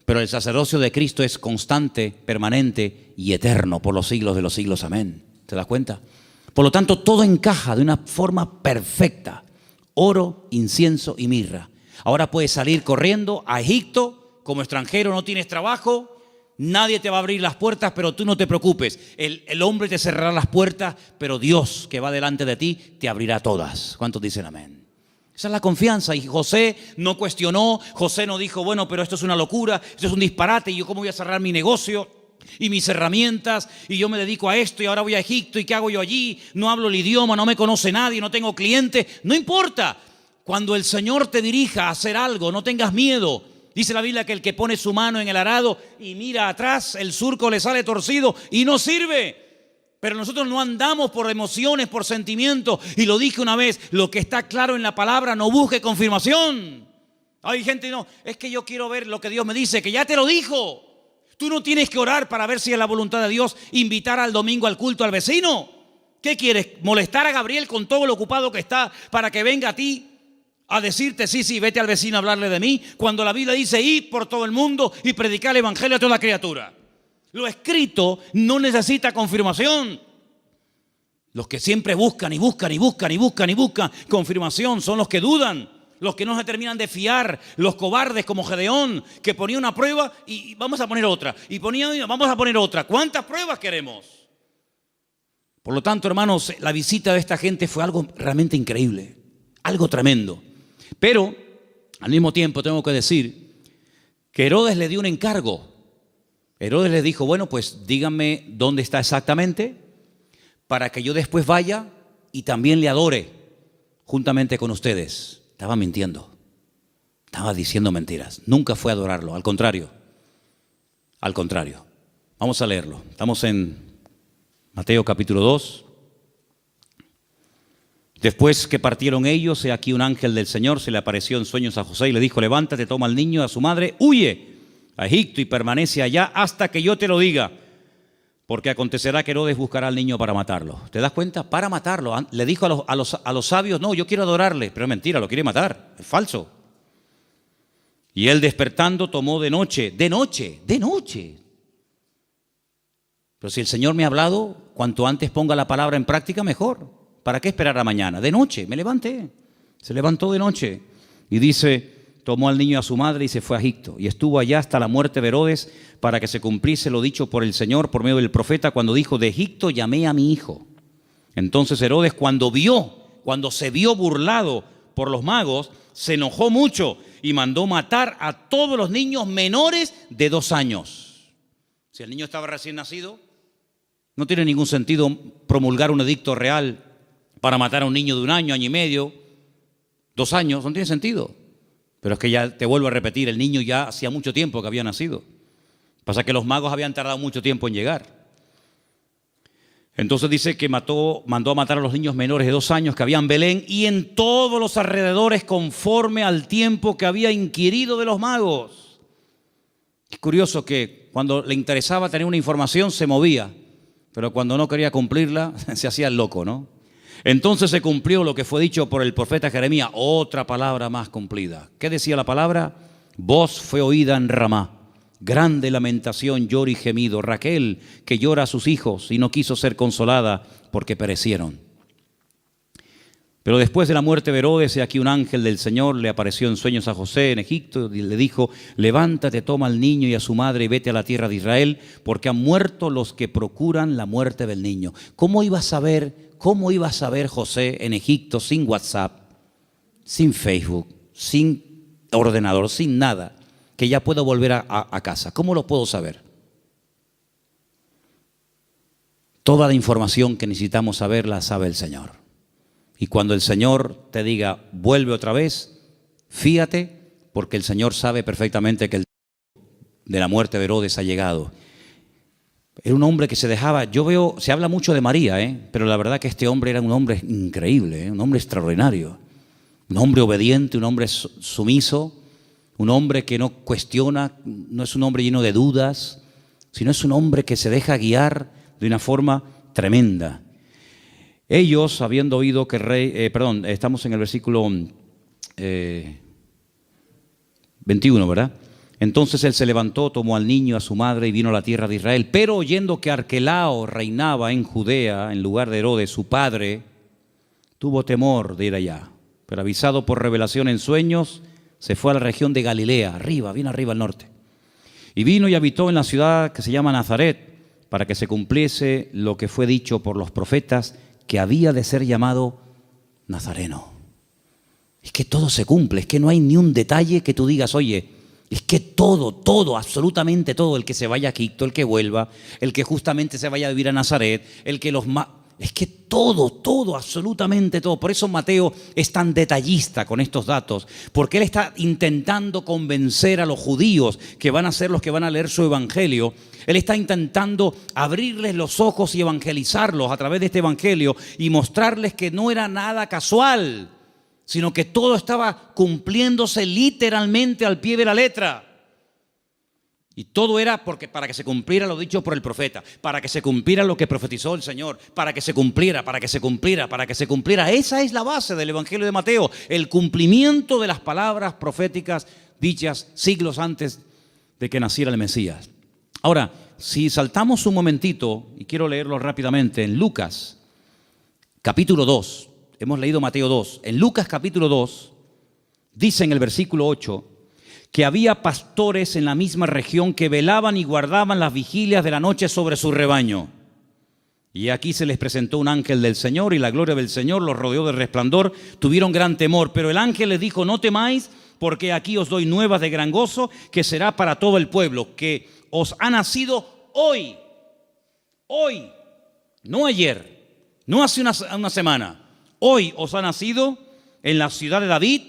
pero el sacerdocio de Cristo es constante, permanente y eterno por los siglos de los siglos. Amén. ¿Te das cuenta? Por lo tanto, todo encaja de una forma perfecta. Oro, incienso y mirra. Ahora puedes salir corriendo a Egipto como extranjero, no tienes trabajo, nadie te va a abrir las puertas, pero tú no te preocupes. El hombre te cerrará las puertas, pero Dios que va delante de ti te abrirá todas. ¿Cuántos dicen amén? Esa es la confianza. Y José no cuestionó, José no dijo, bueno, pero esto es una locura, esto es un disparate, y yo cómo voy a cerrar mi negocio y mis herramientas, y yo me dedico a esto y ahora voy a Egipto, y qué hago yo allí, no hablo el idioma, no me conoce nadie, no tengo clientes. No importa, cuando el Señor te dirija a hacer algo, no tengas miedo. Dice la Biblia que el que pone su mano en el arado y mira atrás, el surco le sale torcido y no sirve. Pero nosotros no andamos por emociones, por sentimientos. Y lo dije una vez, lo que está claro en la palabra, no busque confirmación. Hay gente, no, es que yo quiero ver lo que Dios me dice, que ya te lo dijo. Tú no tienes que orar para ver si es la voluntad de Dios invitar al domingo al culto al vecino. ¿Qué quieres? ¿Molestar a Gabriel con todo lo ocupado que está para que venga a ti a decirte, sí, vete al vecino a hablarle de mí? Cuando la Biblia dice, id por todo el mundo y predicar el evangelio a toda criatura. Lo escrito no necesita confirmación. Los que siempre buscan confirmación son los que dudan, los que no se terminan de fiar, los cobardes como Gedeón, que ponía una prueba y vamos a poner otra, y vamos a poner otra. ¿Cuántas pruebas queremos? Por lo tanto, hermanos, la visita de esta gente fue algo realmente increíble, algo tremendo. Pero, al mismo tiempo, tengo que decir que Herodes le dio un encargo. Herodes le dijo, bueno, pues díganme dónde está exactamente para que yo después vaya y también le adore juntamente con ustedes. Estaba mintiendo, estaba diciendo mentiras. Nunca fue a adorarlo, al contrario. Vamos a leerlo. Estamos en Mateo capítulo 2. Después que partieron ellos, he aquí un ángel del Señor se le apareció en sueños a José y le dijo, levántate, toma al niño y a su madre, huye a Egipto y permanece allá hasta que yo te lo diga, porque acontecerá que Herodes buscará al niño para matarlo. ¿Te das cuenta? Para matarlo. Le dijo a los sabios, no, yo quiero adorarle, pero es mentira, lo quiere matar, es falso. Y él despertando tomó de noche. Pero si el Señor me ha hablado, cuanto antes ponga la palabra en práctica, mejor. ¿Para qué esperar a mañana? De noche, me levanté. Se levantó de noche. Y dice, tomó al niño y a su madre y se fue a Egipto. Y estuvo allá hasta la muerte de Herodes, para que se cumpliese lo dicho por el Señor por medio del profeta, cuando dijo, de Egipto llamé a mi hijo. Entonces Herodes, cuando se vio burlado por los magos, se enojó mucho y mandó matar a todos los niños menores de 2 años. Si el niño estaba recién nacido, no tiene ningún sentido promulgar un edicto real para matar a un niño de 1 año, año y medio, 2 años, no tiene sentido. Pero es que ya te vuelvo a repetir, el niño ya hacía mucho tiempo que había nacido. Pasa que los magos habían tardado mucho tiempo en llegar. Entonces dice que mandó a matar a los niños menores de 2 años que había en Belén y en todos los alrededores conforme al tiempo que había inquirido de los magos. Es curioso que cuando le interesaba tener una información se movía, pero cuando no quería cumplirla se hacía el loco, ¿no? Entonces se cumplió lo que fue dicho por el profeta Jeremías, otra palabra más cumplida. ¿Qué decía la palabra? Voz fue oída en Ramá, grande lamentación, lloro y gemido. Raquel, que llora a sus hijos y no quiso ser consolada porque perecieron. Pero después de la muerte de Herodes, he aquí un ángel del Señor le apareció en sueños a José en Egipto y le dijo, levántate, toma al niño y a su madre y vete a la tierra de Israel, porque han muerto los que procuran la muerte del niño. ¿Cómo iba a saber José en Egipto sin WhatsApp, sin Facebook, sin ordenador, sin nada, que ya puedo volver a casa? ¿Cómo lo puedo saber? Toda la información que necesitamos saber la sabe el Señor. Y cuando el Señor te diga, vuelve otra vez, fíate, porque el Señor sabe perfectamente que el tiempo de la muerte de Herodes ha llegado. Era un hombre que se dejaba, se habla mucho de María, pero la verdad que este hombre era un hombre increíble, un hombre extraordinario, un hombre obediente, un hombre sumiso, un hombre que no cuestiona, no es un hombre lleno de dudas, sino es un hombre que se deja guiar de una forma tremenda. Ellos, habiendo oído que estamos en el versículo 21, ¿verdad? Entonces él se levantó, tomó al niño, a su madre y vino a la tierra de Israel. Pero oyendo que Arquelao reinaba en Judea, en lugar de Herodes, su padre, tuvo temor de ir allá. Pero avisado por revelación en sueños, se fue a la región de Galilea, bien arriba al norte. Y vino y habitó en la ciudad que se llama Nazaret, para que se cumpliese lo que fue dicho por los profetas, que había de ser llamado Nazareno. Es que todo se cumple, es que no hay ni un detalle que tú digas, oye, es que todo, absolutamente todo, el que se vaya a Egipto, el que vuelva, el que justamente se vaya a vivir a Nazaret, el que es que todo, absolutamente todo. Por eso Mateo es tan detallista con estos datos, porque él está intentando convencer a los judíos que van a ser los que van a leer su evangelio. Él está intentando abrirles los ojos y evangelizarlos a través de este evangelio y mostrarles que no era nada casual, sino que todo estaba cumpliéndose literalmente al pie de la letra. Y todo era para que se cumpliera lo dicho por el profeta, para que se cumpliera lo que profetizó el Señor, para que se cumpliera. Esa es la base del Evangelio de Mateo, el cumplimiento de las palabras proféticas dichas siglos antes de que naciera el Mesías. Ahora, si saltamos un momentito, y quiero leerlo rápidamente, en Lucas, capítulo 2, hemos leído Mateo 2, en Lucas capítulo 2, dice en el versículo 8, que había pastores en la misma región que velaban y guardaban las vigilias de la noche sobre su rebaño. Y aquí se les presentó un ángel del Señor y la gloria del Señor los rodeó de resplandor, tuvieron gran temor, pero el ángel les dijo, no temáis, porque aquí os doy nuevas de gran gozo, que será para todo el pueblo, que os ha nacido hoy, no ayer, no hace una semana, hoy os ha nacido en la ciudad de David.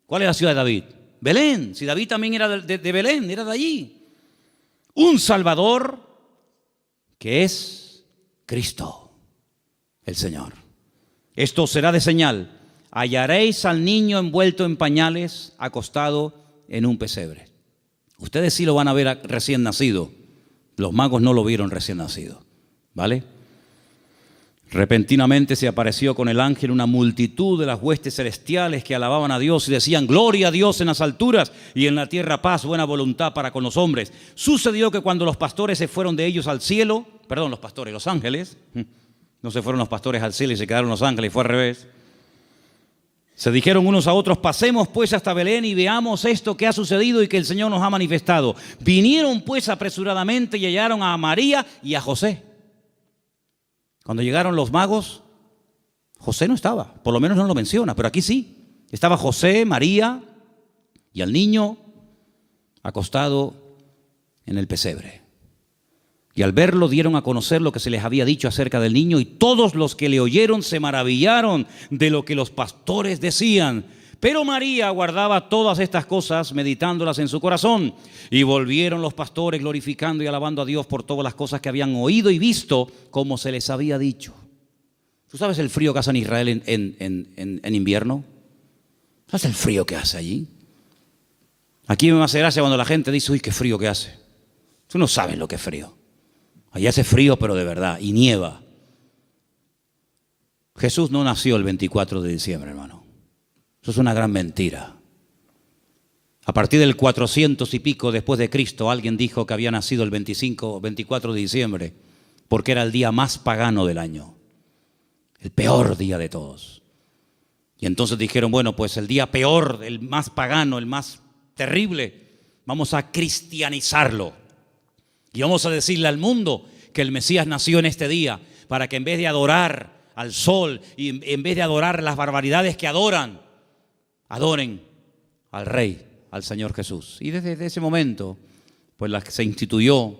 ¿Cuál es la ciudad de David? Belén. Si David también era de Belén, era de allí. Un Salvador que es Cristo, el Señor. Esto será de señal. Hallaréis al niño envuelto en pañales, acostado en un pesebre. Ustedes sí lo van a ver recién nacido. Los magos no lo vieron recién nacido. ¿Vale? Repentinamente se apareció con el ángel una multitud de las huestes celestiales que alababan a Dios y decían: gloria a Dios en las alturas y en la tierra paz, buena voluntad para con los hombres. Sucedió que cuando los pastores se fueron de ellos al cielo, los ángeles, no se fueron los pastores al cielo y se quedaron los ángeles, fue al revés. Se dijeron unos a otros: pasemos pues hasta Belén y veamos esto que ha sucedido y que el Señor nos ha manifestado. Vinieron pues apresuradamente y hallaron a María y a José. Cuando llegaron los magos, José no estaba, por lo menos no lo menciona, pero aquí sí. Estaba José, María y el niño acostado en el pesebre. Y al verlo dieron a conocer lo que se les había dicho acerca del niño, y todos los que le oyeron se maravillaron de lo que los pastores decían. Pero María guardaba todas estas cosas, meditándolas en su corazón. Y volvieron los pastores glorificando y alabando a Dios por todas las cosas que habían oído y visto, como se les había dicho. ¿Tú sabes el frío que hace en Israel en invierno? ¿Sabes el frío que hace allí? Aquí me hace gracia cuando la gente dice: uy, qué frío que hace. Tú no sabes lo que es frío. Allí hace frío, pero de verdad, y nieva. Jesús no nació el 24 de diciembre, hermano. Eso es una gran mentira. A partir del 400 y pico después de Cristo, alguien dijo que había nacido el 24 de diciembre, porque era el día más pagano del año, el peor día de todos. Y entonces dijeron: bueno, pues el día peor, el más pagano, el más terrible, vamos a cristianizarlo. Y vamos a decirle al mundo que el Mesías nació en este día, para que en vez de adorar al sol y en vez de adorar las barbaridades que adoran, adoren al Rey, al Señor Jesús. Y desde ese momento, pues se instituyó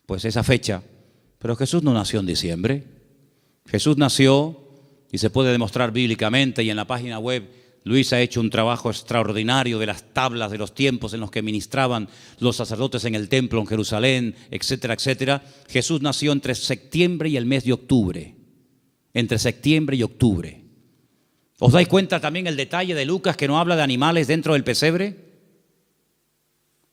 pues esa fecha. Pero Jesús no nació en diciembre. Jesús nació, y se puede demostrar bíblicamente, y en la página web Luis ha hecho un trabajo extraordinario de las tablas de los tiempos en los que ministraban los sacerdotes en el templo en Jerusalén, etcétera, etcétera. Jesús nació entre septiembre y el mes de octubre. Entre septiembre y octubre. ¿Os dais cuenta también el detalle de Lucas, que no habla de animales dentro del pesebre?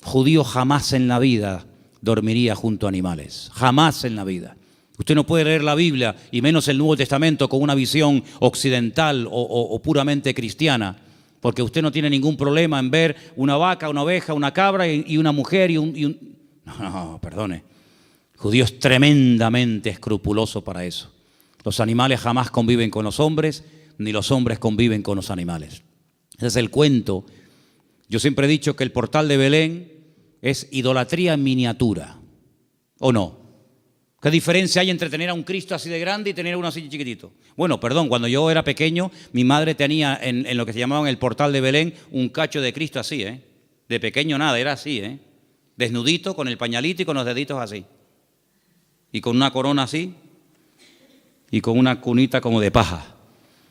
Judío jamás en la vida dormiría junto a animales. Jamás en la vida. Usted no puede leer la Biblia, y menos el Nuevo Testamento, con una visión occidental o puramente cristiana, porque usted no tiene ningún problema en ver una vaca, una oveja, una cabra y una mujer No, perdone. El judío es tremendamente escrupuloso para eso. Los animales jamás conviven con los hombres, ni los hombres conviven con los animales. Ese es el cuento. Yo siempre he dicho que el portal de Belén es idolatría en miniatura, ¿o no? ¿Qué diferencia hay entre tener a un Cristo así de grande y tener uno así chiquitito? Bueno, perdón, cuando yo era pequeño, mi madre tenía en lo que se llamaba el portal de Belén un cacho de Cristo así, De pequeño nada, era así, Desnudito, con el pañalito y con los deditos así. Y con una corona así, y con una cunita como de paja.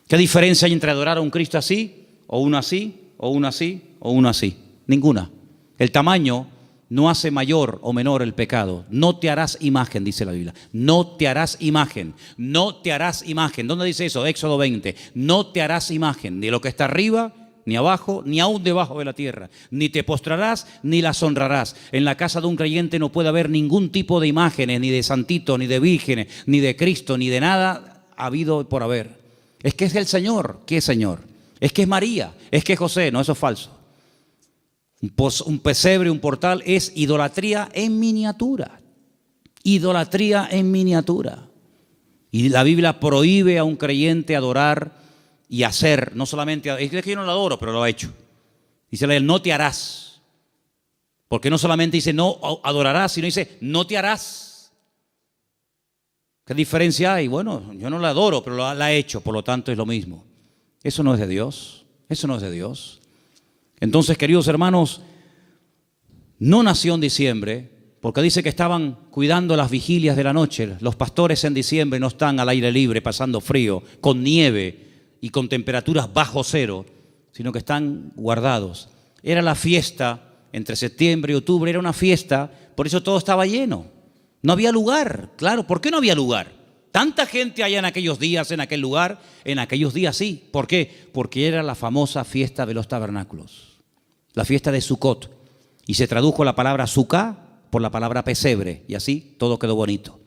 ¿Qué diferencia hay entre adorar a un Cristo así, o uno así, o uno así, o uno así? Ninguna. El tamaño no hace mayor o menor el pecado. No te harás imagen, dice la Biblia. No te harás imagen. No te harás imagen. ¿Dónde dice eso? Éxodo 20. No te harás imagen de lo que está arriba, ni abajo, ni aún debajo de la tierra. Ni te postrarás, ni las honrarás. En la casa de un creyente no puede haber ningún tipo de imágenes, ni de santitos, ni de vírgenes, ni de Cristo, ni de nada habido por haber. Es que es el Señor. ¿Qué es Señor? Es que es María. Es que es José. No, eso es falso. Un pesebre, un portal, es idolatría en miniatura. Idolatría en miniatura. Y la Biblia prohíbe a un creyente adorar y hacer, no solamente, es que yo no lo adoro, pero lo ha hecho. Dice la Biblia: no te harás. Porque no solamente dice no adorarás, sino dice no te harás. ¿Qué diferencia hay? Bueno, yo no la adoro, pero la ha hecho, por lo tanto es lo mismo. Eso no es de Dios. Eso no es de Dios. Entonces, queridos hermanos, no nació en diciembre, porque dice que estaban cuidando las vigilias de la noche. Los pastores en diciembre no están al aire libre pasando frío, con nieve y con temperaturas bajo cero, sino que están guardados. Era la fiesta entre septiembre y octubre, era una fiesta, por eso todo estaba lleno. No había lugar, claro. ¿Por qué no había lugar? Tanta gente hay en aquellos días, en aquel lugar. En aquellos días sí. ¿Por qué? Porque era la famosa fiesta de los tabernáculos, la fiesta de Sucot. Y se tradujo la palabra Sucá por la palabra pesebre, y así todo quedó bonito.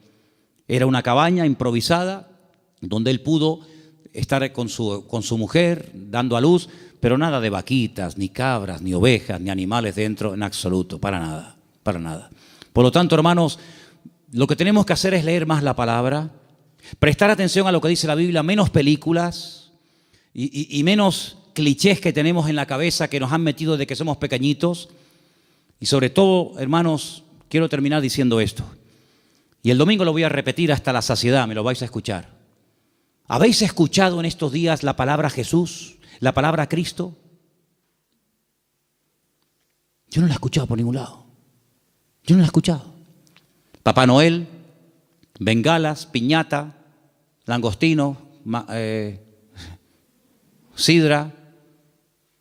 Era una cabaña improvisada donde él pudo estar con su mujer, dando a luz, pero nada de vaquitas, ni cabras, ni ovejas, ni animales dentro, en absoluto, para nada, para nada. Por lo tanto, hermanos, lo que tenemos que hacer es leer más la palabra, prestar atención a lo que dice la Biblia, menos películas y menos clichés que tenemos en la cabeza que nos han metido de que somos pequeñitos. Y sobre todo, hermanos, quiero terminar diciendo esto. Y el domingo lo voy a repetir hasta la saciedad, me lo vais a escuchar. ¿Habéis escuchado en estos días la palabra Jesús, la palabra Cristo? Yo no la he escuchado por ningún lado. Yo no la he escuchado. Papá Noel, bengalas, piñata, langostino, sidra,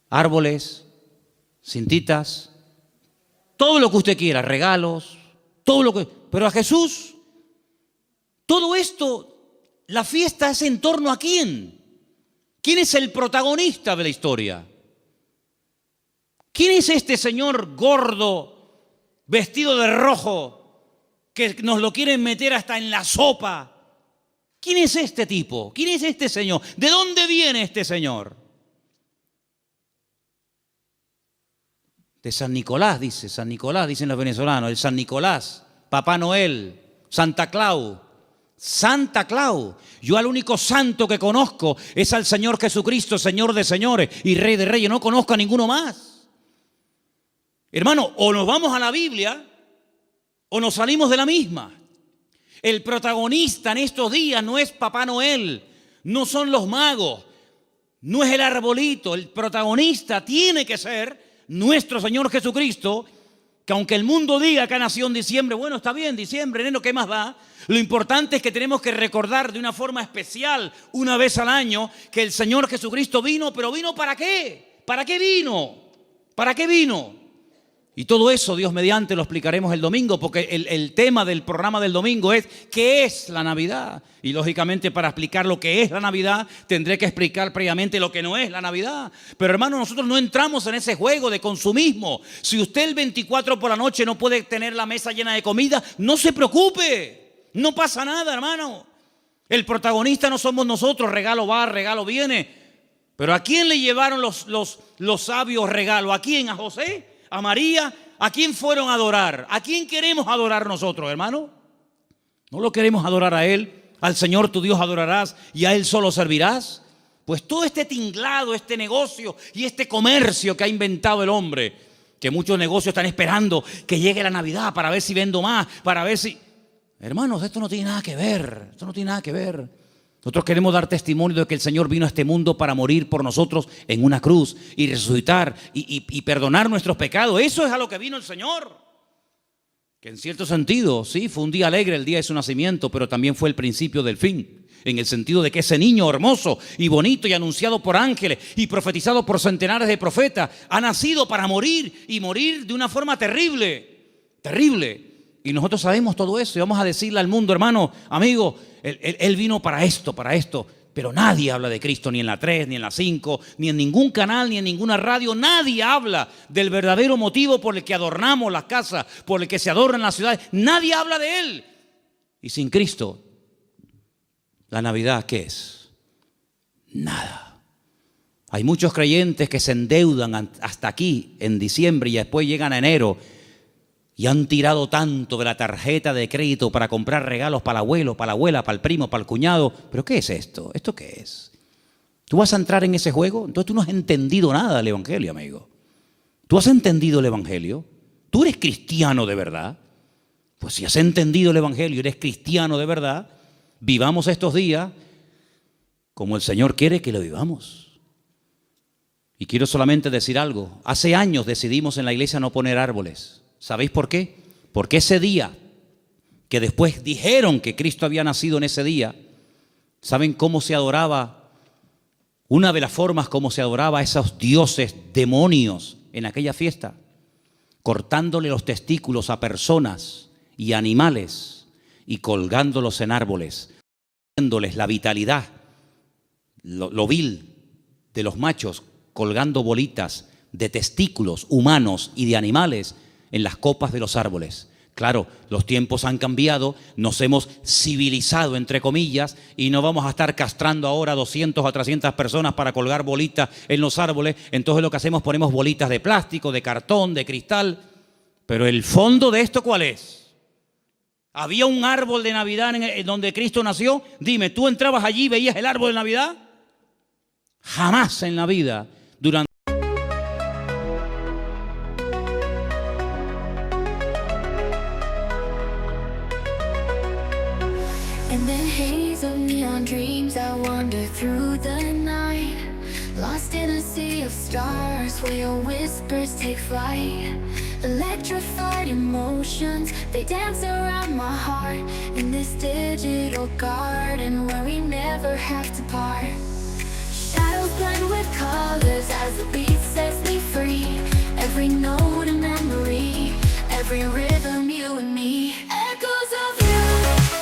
árboles, cintitas, todo lo que usted quiera, regalos, todo lo que... Pero a Jesús, todo esto, la fiesta es en torno a ¿quién? ¿Quién es el protagonista de la historia? ¿Quién es este señor gordo, vestido de rojo, que nos lo quieren meter hasta en la sopa? ¿Quién es este tipo? ¿Quién es este señor? ¿De dónde viene este señor? De San Nicolás, dicen los venezolanos, el San Nicolás, Papá Noel, Santa Claus. Santa Claus. Yo al único santo que conozco es al Señor Jesucristo, Señor de señores y Rey de reyes. No conozco a ninguno más. Hermano, o nos vamos a la Biblia o nos salimos de la misma. El protagonista en estos días no es Papá Noel, no son los magos, no es el arbolito. El protagonista tiene que ser nuestro Señor Jesucristo, que aunque el mundo diga que ha nacido en diciembre, bueno, está bien, diciembre, enero, ¿qué más da? Lo importante es que tenemos que recordar de una forma especial, una vez al año, que el Señor Jesucristo vino, pero ¿vino para qué? ¿Para qué vino? ¿Para qué vino? Y todo eso, Dios mediante, lo explicaremos el domingo, porque el tema del programa del domingo es ¿qué es la Navidad? Y lógicamente para explicar lo que es la Navidad, tendré que explicar previamente lo que no es la Navidad. Pero hermano, nosotros no entramos en ese juego de consumismo. Si usted el 24 por la noche no puede tener la mesa llena de comida, no se preocupe, no pasa nada, hermano. El protagonista no somos nosotros, regalo va, regalo viene. Pero ¿a quién le llevaron los sabios regalos? ¿A quién? ¿A José? ¿A María? ¿A quién fueron a adorar? ¿A quién queremos adorar nosotros, hermano? ¿No lo queremos adorar a Él? ¿Al Señor tu Dios adorarás y a Él solo servirás? Pues todo este tinglado, este negocio y este comercio que ha inventado el hombre, que muchos negocios están esperando que llegue la Navidad para ver si vendo más, para ver si... Hermanos, esto no tiene nada que ver, esto no tiene nada que ver. Nosotros queremos dar testimonio de que el Señor vino a este mundo para morir por nosotros en una cruz y resucitar y perdonar nuestros pecados. Eso es a lo que vino el Señor. Que en cierto sentido, sí, fue un día alegre el día de su nacimiento, pero también fue el principio del fin. En el sentido de que ese niño hermoso y bonito y anunciado por ángeles y profetizado por centenares de profetas ha nacido para morir y morir de una forma terrible, terrible. Y nosotros sabemos todo eso y vamos a decirle al mundo, hermano, amigo, él vino para esto, pero nadie habla de Cristo ni en la 3, ni en la 5, ni en ningún canal, ni en ninguna radio. Nadie habla del verdadero motivo por el que adornamos las casas, por el que se adornan las ciudades. Nadie habla de Él. Y sin Cristo, ¿la Navidad qué es? Nada. Hay muchos creyentes que se endeudan hasta aquí en diciembre y después llegan a enero y han tirado tanto de la tarjeta de crédito para comprar regalos para el abuelo, para la abuela, para el primo, para el cuñado. ¿Pero qué es esto? ¿Esto qué es? ¿Tú vas a entrar en ese juego? Entonces tú no has entendido nada del Evangelio, amigo. ¿Tú has entendido el Evangelio? ¿Tú eres cristiano de verdad? Pues si has entendido el Evangelio y eres cristiano de verdad, vivamos estos días como el Señor quiere que lo vivamos. Y quiero solamente decir algo. Hace años decidimos en la iglesia no poner árboles. ¿Sabéis por qué? Porque ese día, que después dijeron que Cristo había nacido en ese día, ¿saben cómo se adoraba? Una de las formas como se adoraba a esos dioses demonios en aquella fiesta, cortándole los testículos a personas y animales y colgándolos en árboles, dándoles la vitalidad, lo vil de los machos, colgando bolitas de testículos humanos y de animales en las copas de los árboles. Claro, los tiempos han cambiado, nos hemos civilizado, entre comillas, y no vamos a estar castrando ahora a 200 a 300 personas para colgar bolitas en los árboles. Entonces lo que hacemos, ponemos bolitas de plástico, de cartón, de cristal. Pero el fondo de esto, ¿cuál es? ¿Había un árbol de Navidad en donde Cristo nació? Dime, ¿tú entrabas allí y veías el árbol de Navidad? Jamás en la vida. Durante In the haze of neon dreams, I wander through the night, lost in a sea of stars where your whispers take flight. Electrified emotions, they dance around my heart in this digital garden where we never have to part. Shadows blend with colors as the beat sets me free. Every note a memory, every rhythm you and me. Echoes of you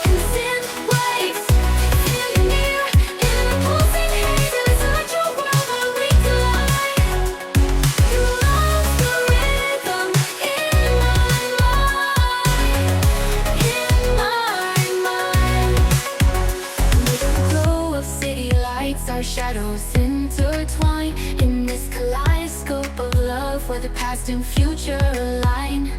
in synth waves, feel you near in the pulsing haze. It's such a world where we collide. You lost the rhythm in my mind. With the glow of city lights, our shadows intertwine in this kaleidoscope of love where the past and future align.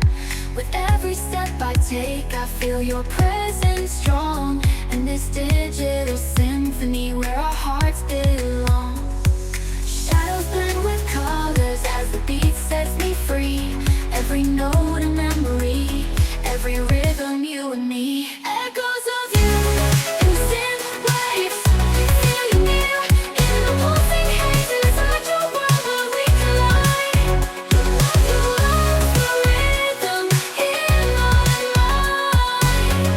With every step I take, I feel your presence strong, and this digital symphony where our hearts belong. Shadows blend with colors as the beat sets me free. Every note a memory, every rhythm you and me. Echoes of you in synth waves, feel you near in the pulsing haze. It's such a world where we collide. You lost the rhythm in my mind.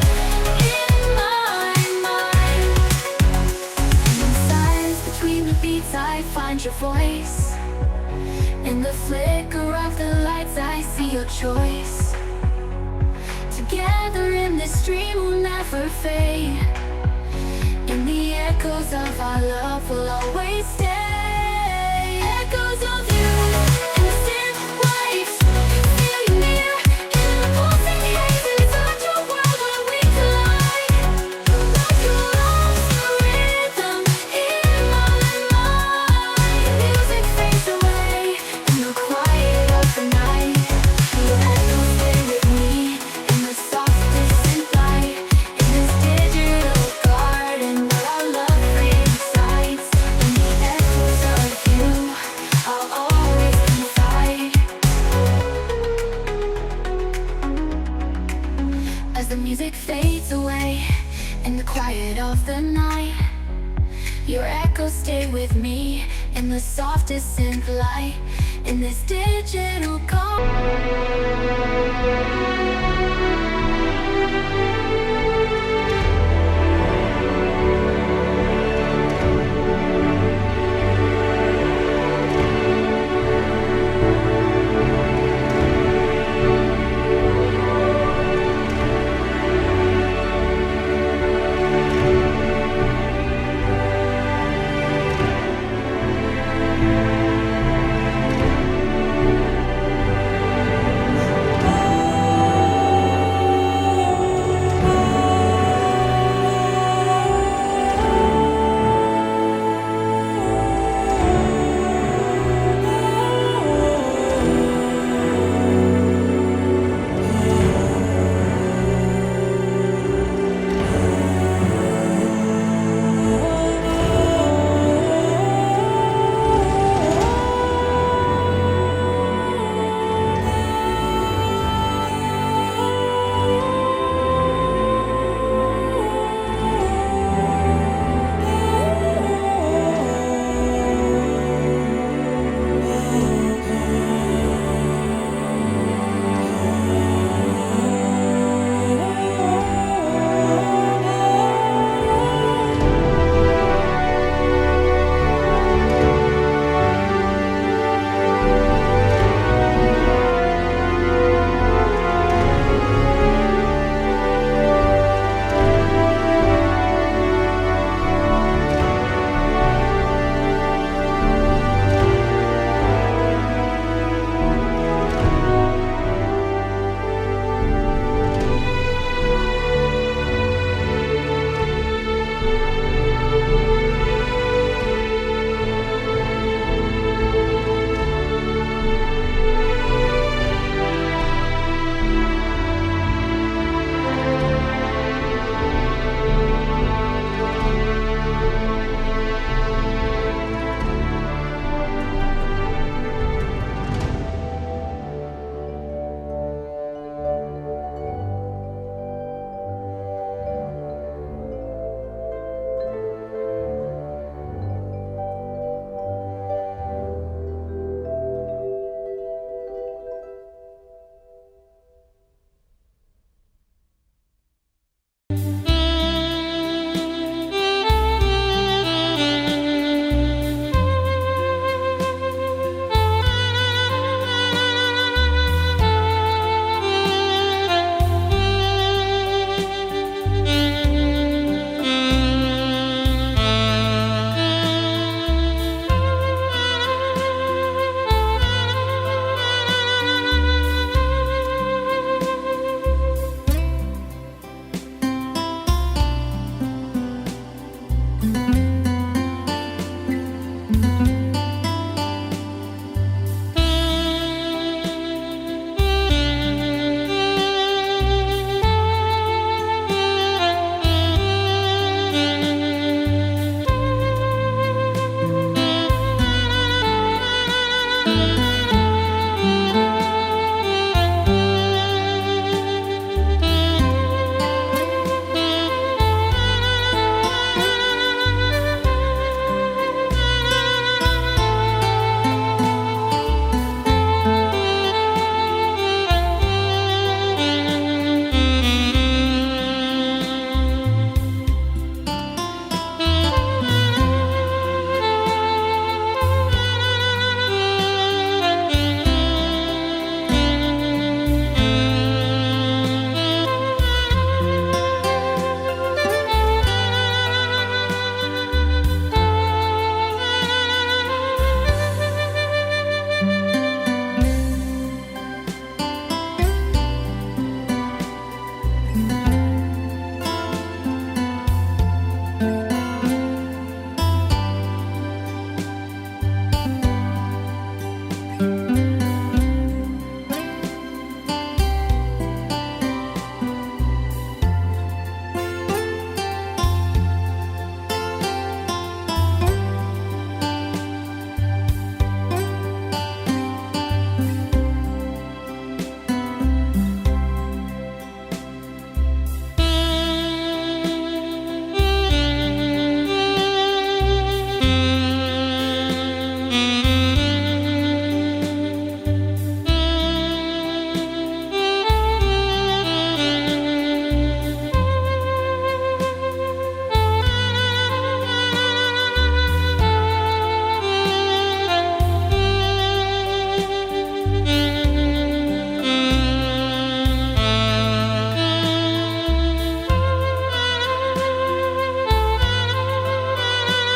And in silence between the beats, I find your voice. In the flicker of the lights, I see your choice. Together in this dream we'll never fade. In the echoes of our love will always stay. Echoes of you in the synth waves, feel you near in the pulsing haze. It's such a world where we collide. You lost the rhythm in my mind. Music fades away in the quiet of the night. Your echoes stay with me in the softest synth light. In this digital garden where our love resides. In the echoes of you, I'll always confide. As the music fades away in the quiet of the night, your echoes stay with me in the softest synth light. In this digital garden.